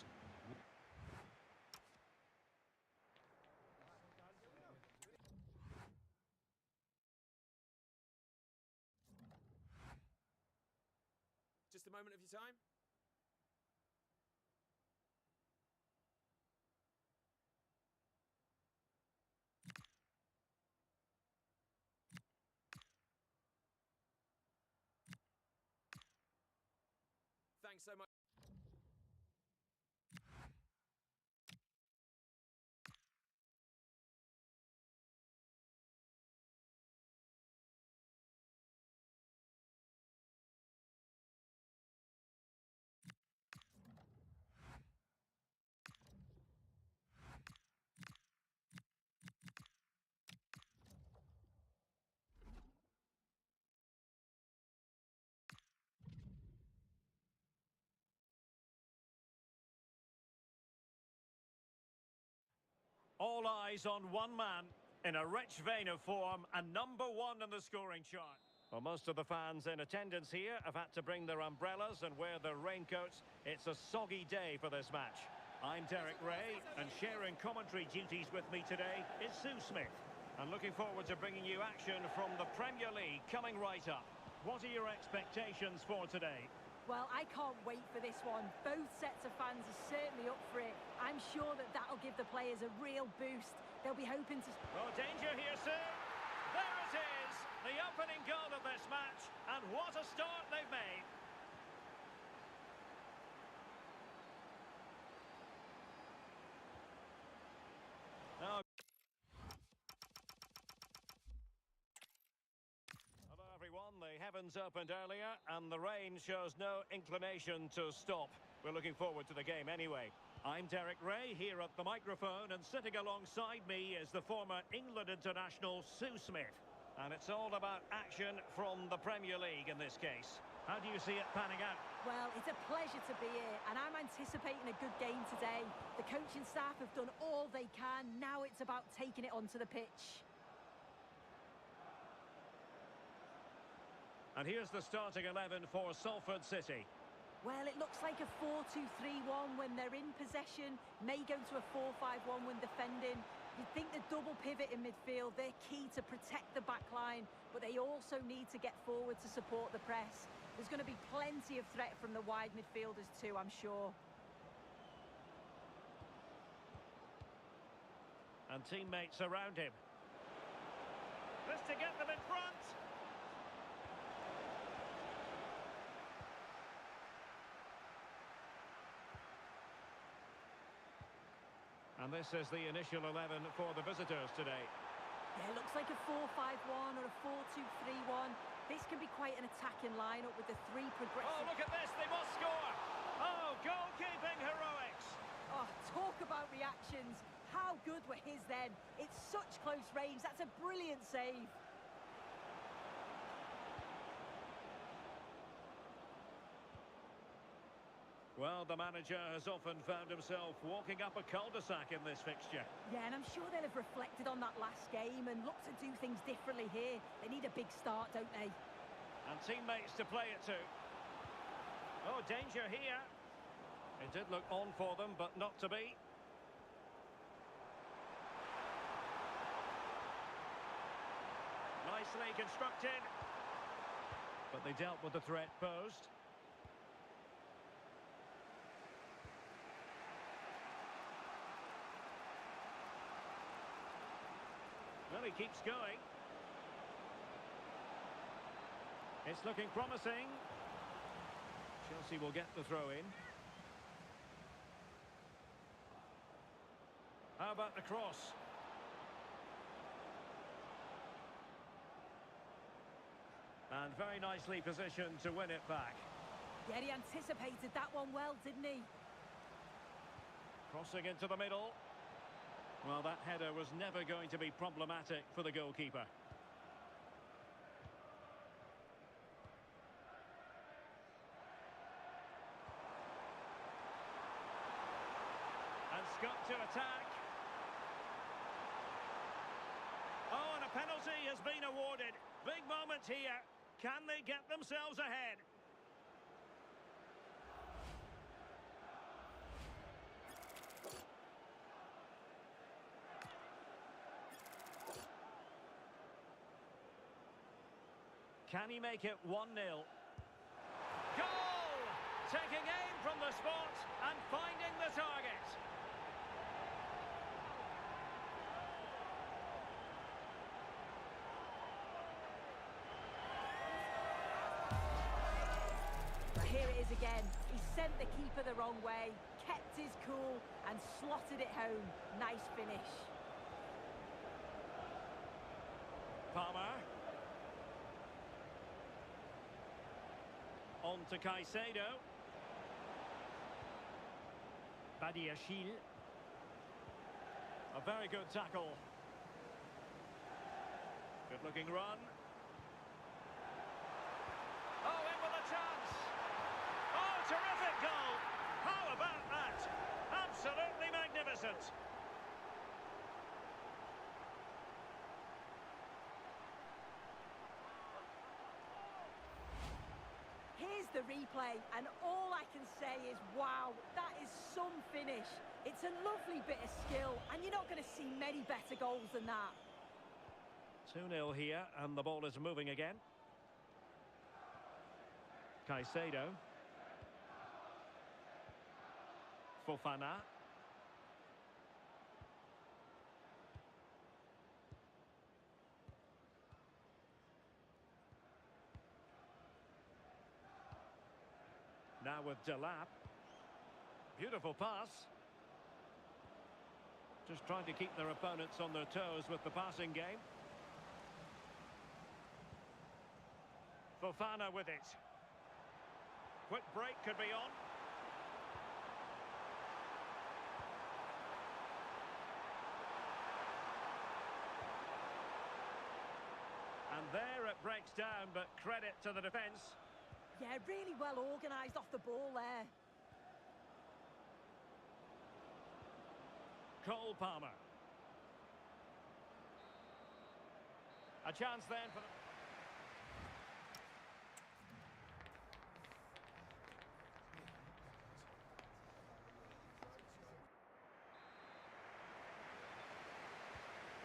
Just a moment of your time. Thanks so much. All eyes on one man in a rich vein of form and #1 in the scoring chart. Well, most of the fans in attendance here have had to bring their umbrellas and wear their raincoats. It's a soggy day for this match. I'm Derek Ray, and sharing commentary duties with me today is Sue Smith. And looking forward to bringing you action from the Premier League coming right up. What are your expectations for today? Well, I can't wait for this one. Both sets of fans are certainly up for it. I'm sure that that'll give the players a real boost. They'll be hoping to... Oh, danger here, Sue. There it is, the opening goal of this match. And what a start they've made. Now... Hello, everyone. The heavens opened earlier, and the rain shows no inclination to stop. We're looking forward to the game anyway. I'm Derek Ray, here at the microphone, and sitting alongside me is the former England international Sue Smith. And it's all about action from the Premier League in this case. How do you see it panning out? Well, it's a pleasure to be here, and I'm anticipating a good game today. The coaching staff have done all they can. Now it's about taking it onto the pitch. And here's the starting 11 for Salford City. Well, it looks like a 4-2-3-1 when they're in possession. May go to a 4-5-1 when defending. You'd think the double pivot in midfield, they're key to protect the back line, but they also need to get forward to support the press. There's going to be plenty of threat from the wide midfielders too, I'm sure. And teammates around him. This to get them in front. And this is the initial 11 for the visitors today. Yeah, it looks like a 4-5-1 or a 4-2-3-1. This can be quite an attacking lineup with the three progressive... Oh, look at this, they must score! Oh, goalkeeping heroics! Oh, talk about reactions. How good were his then? It's such close range, that's a brilliant save. Well, the manager has often found himself walking up a cul-de-sac in this fixture. Yeah, and I'm sure they'll have reflected on that last game and looked to do things differently here. They need a big start, don't they? And teammates to play it to. Oh, danger here. It did look on for them, but not to be. Nicely constructed. But they dealt with the threat posed. Well, he keeps going. It's looking promising. Chelsea will get the throw in. How about the cross? And very nicely positioned to win it back. Yeah, he anticipated that one well, didn't he? Crossing into the middle. Well, that header was never going to be problematic for the goalkeeper. And Scott to attack. Oh, and a penalty has been awarded. Big moment here. Can they get themselves ahead? Can he make it 1-0? Goal! Taking aim from the spot and finding the target. Here it is again. He sent the keeper the wrong way, kept his cool and slotted it home. Nice finish. Palmer. On to Caicedo. Badiashile. A very good tackle. Good looking run. Oh, in with a chance. Oh, terrific goal. How about that? Absolutely magnificent. the replay, and all I can say is, wow, that is some finish. It's a lovely bit of skill, and you're not going to see many better goals than that. 2-0 here, and the ball is moving again. Caicedo. Fofana. Now with Delap. Beautiful pass. Just trying to keep their opponents on their toes with the passing game. Fofana with it. Quick break could be on. And there it breaks down, but credit to the defence. Yeah, really well organised off the ball there. Cole Palmer. A chance then for the...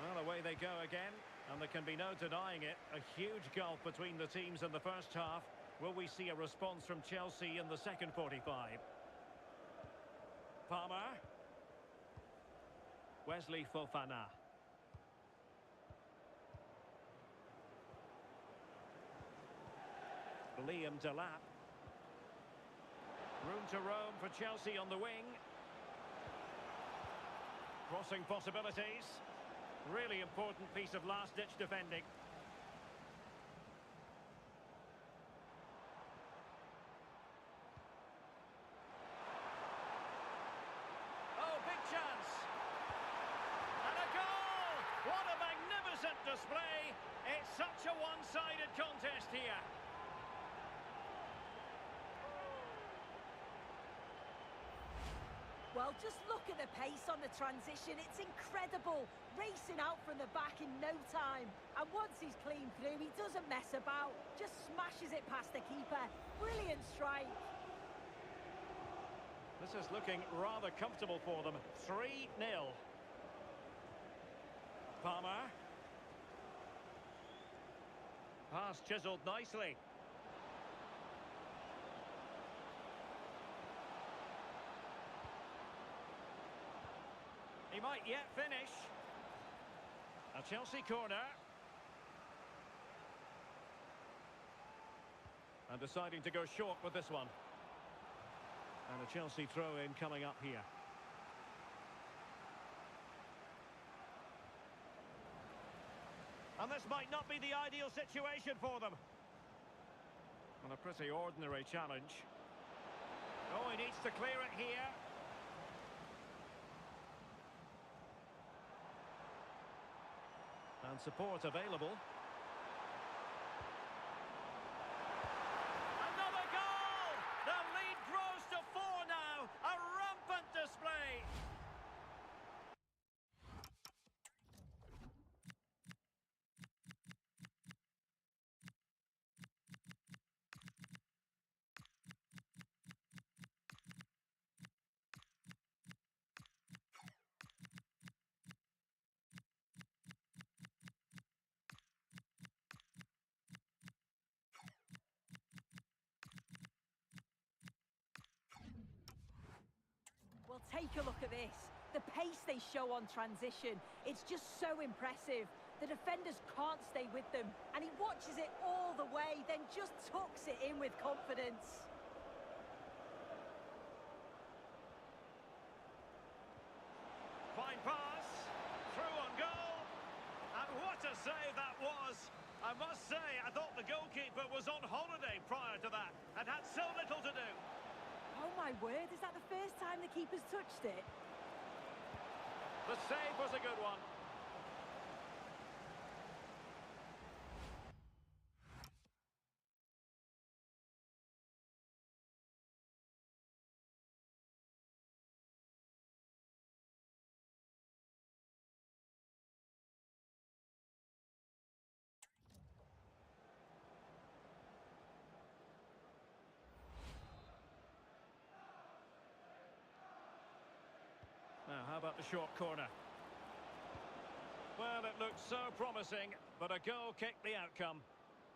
Well, away they go again, and there can be no denying it. A huge gulf between the teams in the first half. Will we see a response from Chelsea in the second 45? Palmer. Wesley Fofana. Liam Delap. Room to roam for Chelsea on the wing. Crossing possibilities. Really important piece of last-ditch defending. Oh, big chance. And a goal! What a magnificent display. It's such a one-sided contest here. Well, just look at the pace on the transition. It's incredible. Racing out from the back in no time. And once he's clean through, he doesn't mess about. Just smashes it past the keeper. Brilliant strike. This is looking rather comfortable for them. 3-0. Palmer. Pass chiselled nicely. He might yet finish. A Chelsea corner. And deciding to go short with this one. And a Chelsea throw-in coming up here. And this might not be the ideal situation for them. And a pretty ordinary challenge. Oh, he needs to clear it here. And support available. Another goal! The lead grows to 4 now. A rampant display. Well, take a look at this. The pace they show on transition, it's just so impressive. The defenders can't stay with them, and he watches it all the way, then just tucks it in with confidence. Fine pass. Through on goal. And what a save that was. I must say, I thought the goalkeeper was on holiday prior to that and had so little to do. Oh my word, is that the first time the keeper's touched it? The save was a good one. at the short corner. Well, it looked so promising, but a goal kicked the outcome.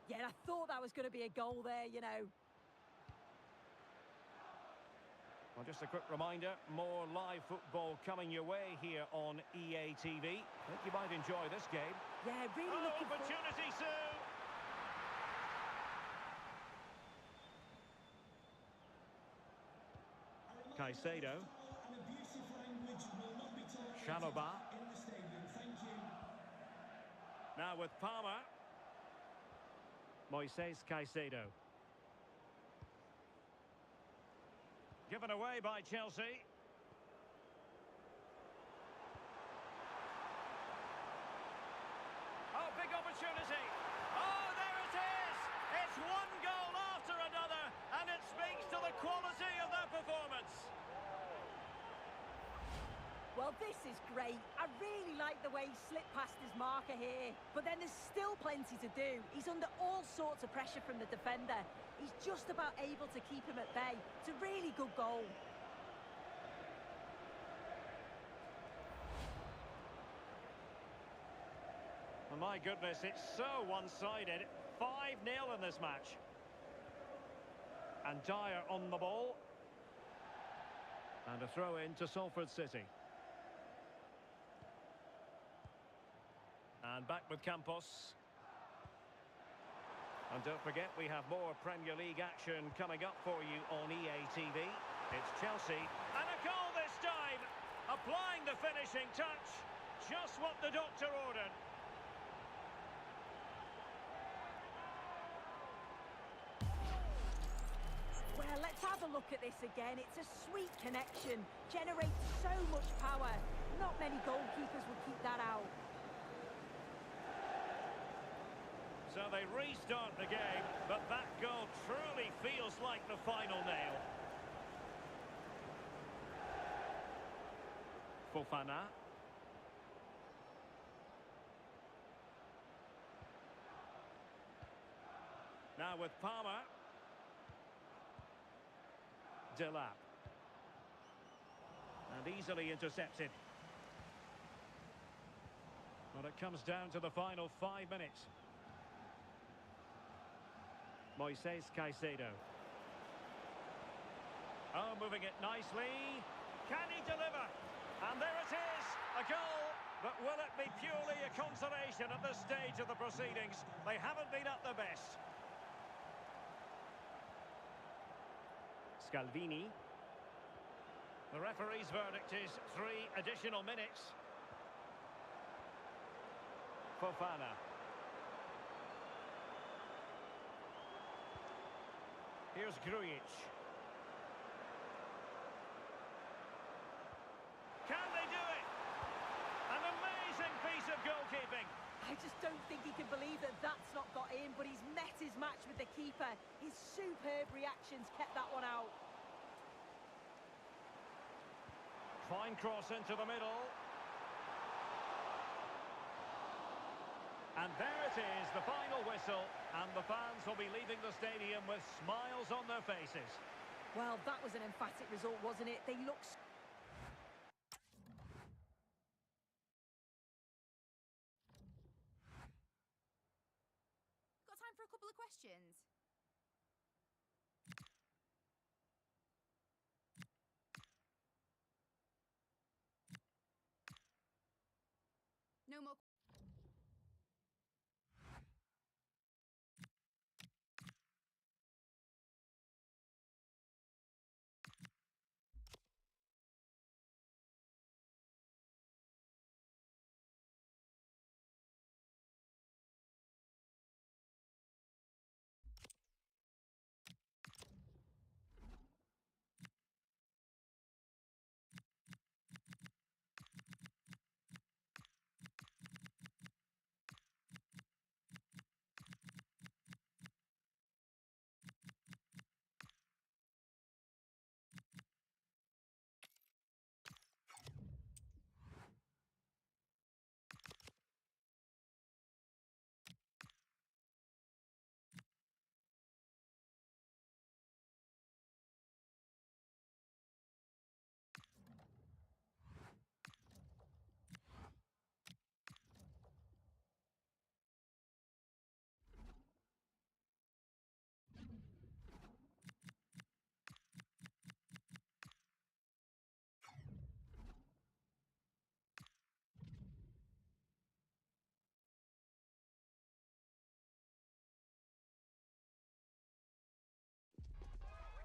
Yeah, I thought that was going to be a goal there, you know. Well, just a quick reminder, more live football coming your way here on EA TV. I think you might enjoy this game. Yeah, really looking for... Opportunity soon! Caicedo. Chalobah. Now with Palmer. Moises Caicedo. Given away by Chelsea. Oh, big opportunity. Oh, there it is! It's one goal after another, and it speaks to the quality of their performance. Well, this is great. I really like the way he slipped past his marker here. But then there's still plenty to do. He's under all sorts of pressure from the defender. He's just about able to keep him at bay. It's a really good goal. Oh, my goodness, it's so one-sided. 5-0 in this match. And Dyer on the ball. And a throw in to Salford City. And back with Campos. And don't forget, we have more Premier League action coming up for you on EA TV. It's Chelsea. And a goal this time! Applying the finishing touch. Just what the doctor ordered. Well, let's have a look at this again. It's a sweet connection. Generates so much power. Not many goalkeepers would keep that out. So they restart the game, but that goal truly feels like the final nail. Fofana. Now with Palmer. Delap. And easily intercepted. Well, it comes down to the final 5 minutes. Moises Caicedo. Oh, moving it nicely. Can he deliver? And there it is, a goal. But will it be purely a consolation at this stage of the proceedings? They haven't been at their best. Scalvini. The referee's verdict is 3 additional minutes. Fofana. Here's Grujic. Can they do it? An amazing piece of goalkeeping. I just don't think he can believe that that's not got in, but he's met his match with the keeper. His superb reactions kept that one out. Fine cross into the middle. And there it is, the final whistle, and the fans will be leaving the stadium with smiles on their faces. Well, that was an emphatic result, wasn't it? They look... Got time for a couple of questions? No more.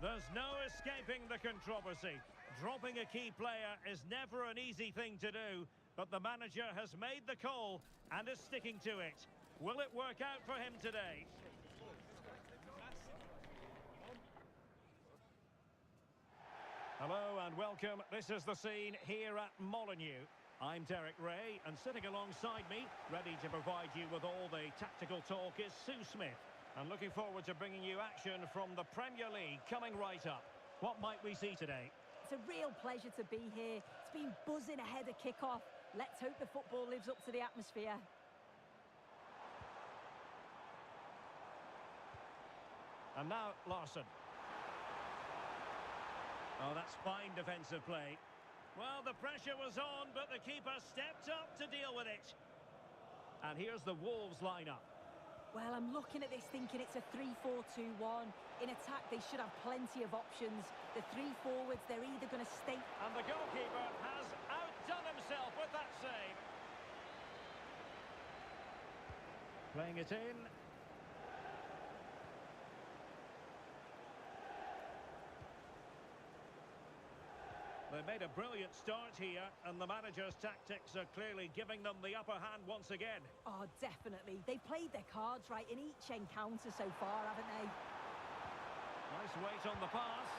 There's no escaping the controversy. Dropping a key player is never an easy thing to do, but the manager has made the call and is sticking to it. Will it work out for him today? Hello and welcome. This is the scene here at Molineux. I'm Derek Ray, and sitting alongside me, ready to provide you with all the tactical talk, is Sue Smith. And looking forward to bringing you action from the Premier League coming right up. What might we see today? It's a real pleasure to be here. It's been buzzing ahead of kick-off. Let's hope the football lives up to the atmosphere. And now, Larson. Oh, that's fine defensive play. Well, the pressure was on, but the keeper stepped up to deal with it. And here's the Wolves lineup. Well, I'm looking at this thinking it's a 3-4-2-1. In attack, they should have plenty of options. The three forwards, they're either going to stay... And the goalkeeper has outdone himself with that save. Playing it in. They made a brilliant start here, and the manager's tactics are clearly giving them the upper hand once again. Oh, definitely. They played their cards right in each encounter so far, haven't they? Nice weight on the pass.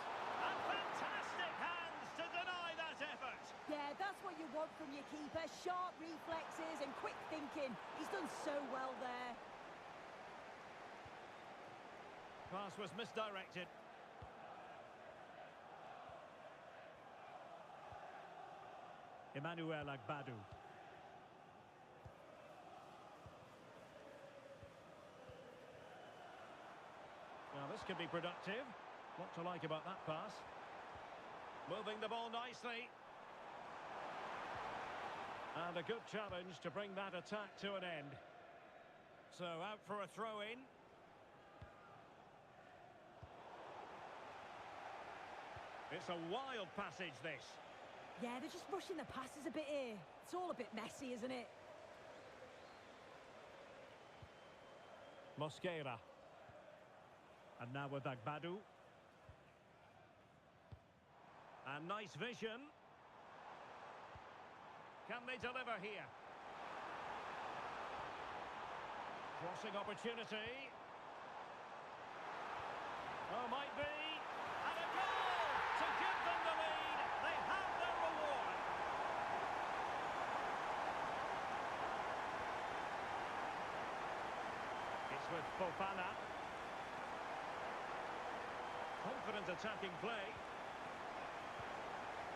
And fantastic hands to deny that effort. Yeah, that's what you want from your keeper. Sharp reflexes and quick thinking. He's done so well there. Pass was misdirected. Emmanuel Agbadou. Now this could be productive. What to like about that pass? Moving the ball nicely. And a good challenge to bring that attack to an end. So out for a throw-in. It's a wild passage, this. Yeah, they're just rushing the passes a bit here. It's all a bit messy, isn't it? Mosquera. And now with Agbadou. And nice vision. Can they deliver here? Crossing opportunity. Oh, might be. And a goal to give them the lead. They have their reward. It's with Fofana. Confident attacking play.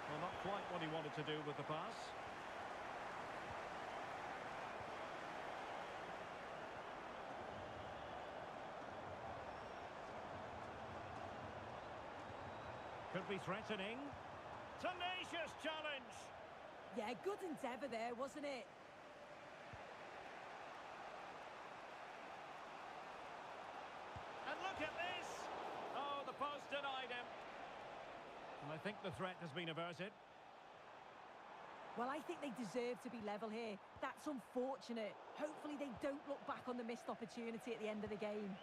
Well, not quite what he wanted to do with the pass. Could be threatening. Tenacious challenge. Yeah, good endeavour there, wasn't it? And look at this. Oh, the post denied him. And I think the threat has been averted. Well, I think they deserve to be level here. That's unfortunate. Hopefully they don't look back on the missed opportunity at the end of the game.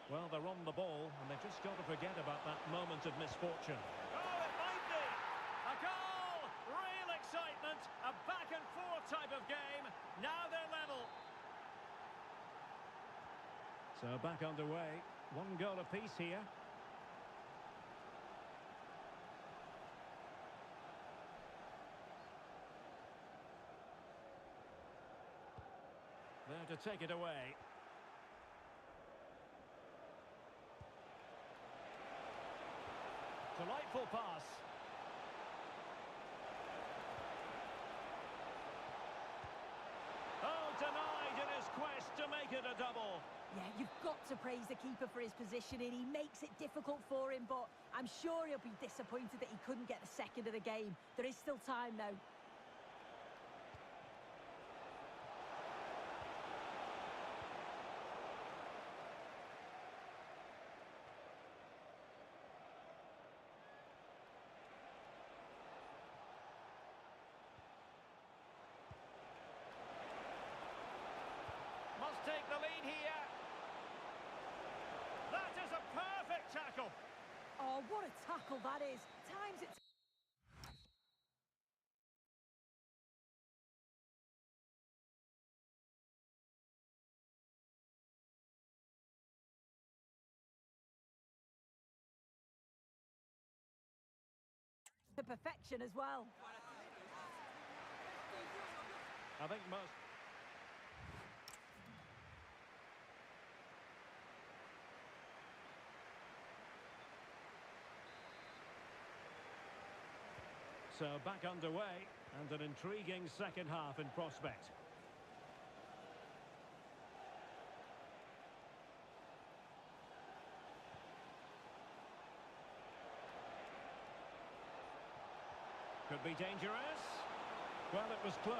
Well, they're on the ball, and they've just got to forget about that moment of misfortune. Oh, it might be! A goal! Real excitement! A back-and-forth type of game. Now they're level. So back underway. One goal apiece here. There to take it away. Delightful pass. Oh, denied in his quest to make it a double. Yeah, you've got to praise the keeper for his positioning. He makes it difficult for him, but I'm sure he'll be disappointed that he couldn't get the second of the game. There is still time, though. Must take the lead here. That is a perfect tackle. Oh, Oh, what a tackle that is. Times it... to perfection as well. I think most... So back underway, and an intriguing second half in prospect. Could be dangerous. Well, it was close,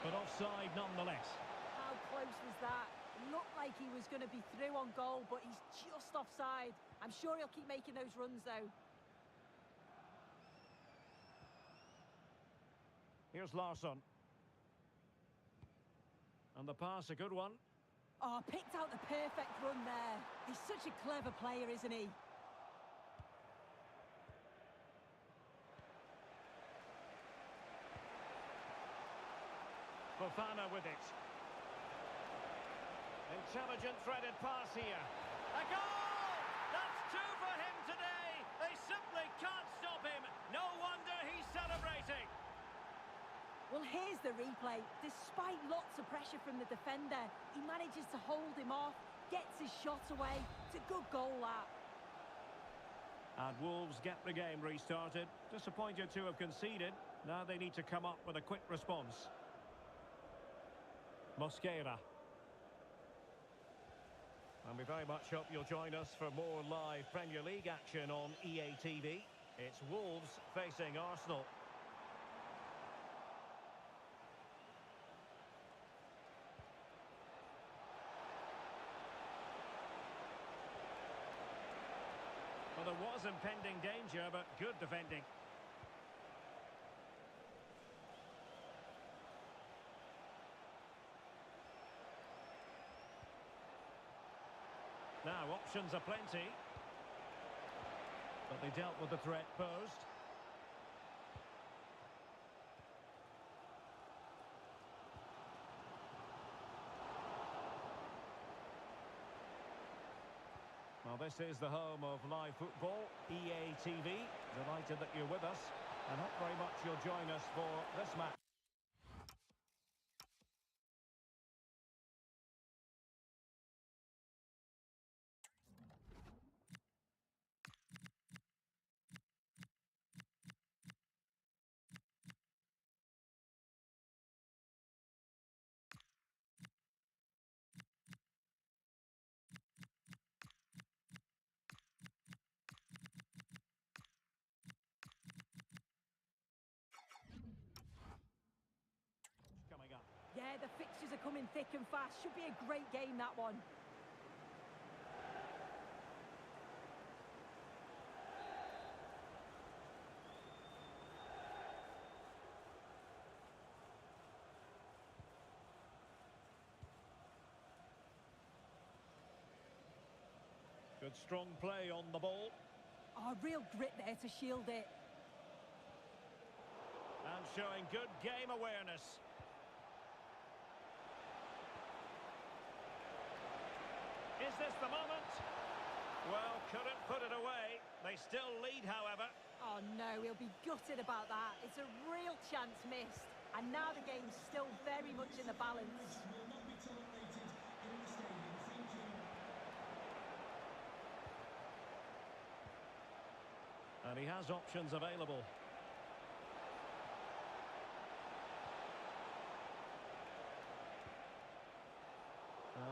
but offside nonetheless. How close was that? Looked like he was going to be through on goal, but he's just offside. I'm sure he'll keep making those runs, though. Here's Larsson. And the pass, a good one. Oh, picked out the perfect run there. He's such a clever player, isn't he? Fofana with it. Intelligent threaded pass here. A goal! That's two for him today. They simply can't stop him. No wonder he's celebrating. Well, here's the replay. Despite lots of pressure from the defender, he manages to hold him off, gets his shot away. It's a good goal, that. And Wolves get the game restarted. Disappointed to have conceded. Now they need to come up with a quick response. Mosquera. And we very much hope you'll join us for more live Premier League action on EA TV. It's Wolves facing Arsenal. Well, there was impending danger, but good defending. Now, options are plenty. But they dealt with the threat posed. Well, this is the home of live football, EA TV. Delighted that you're with us, and hope very much you'll join us for this match. Coming up. Yeah, the fixtures are coming thick and fast. Should be a great game, that one. Good strong play on the ball. Oh, real grit there to shield it. And showing good game awareness. Is this the moment? Well, couldn't put it away. They still lead, however. Oh, no, he'll be gutted about that. It's a real chance missed. And now the game's still very much in the balance. And he has options available.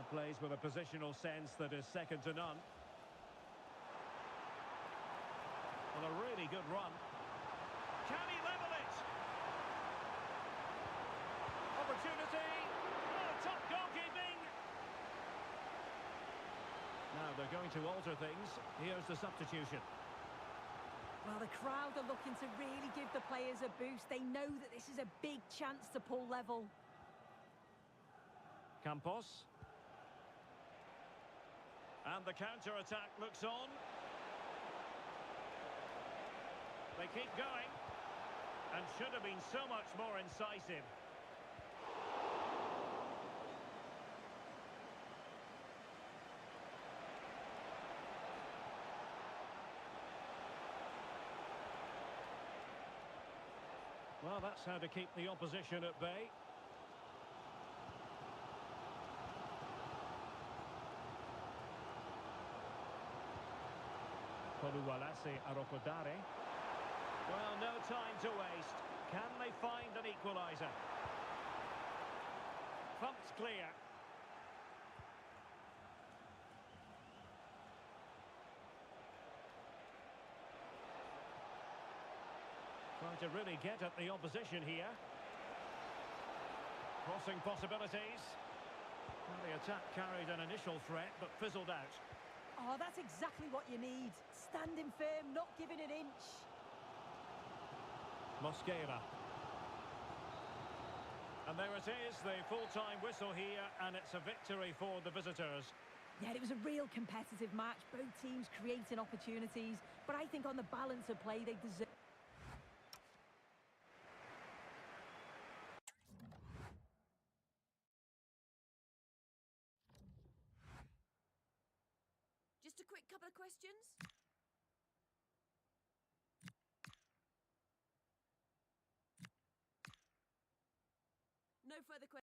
Plays with a positional sense that is second to none. And a really good run. Can he level it? Opportunity. Oh, top goalkeeping. Now they're going to alter things. Here's the substitution. Well, the crowd are looking to really give the players a boost. They know that this is a big chance to pull level. Campos. And the counter-attack looks on. They keep going. And should have been so much more incisive. Well, that's how to keep the opposition at bay. Oluwalase Arokodare. Well, no time to waste. Can they find an equaliser? Thumped clear. Trying to really get at the opposition here. Crossing possibilities. Well, the attack carried an initial threat, but fizzled out. Oh, that's exactly what you need. Standing firm, not giving an inch. Mosquera. And there it is, the full-time whistle here, and it's a victory for the visitors. Yeah, it was a real competitive match. Both teams creating opportunities, but I think on the balance of play, they deserve... Just a quick couple of questions. No further questions.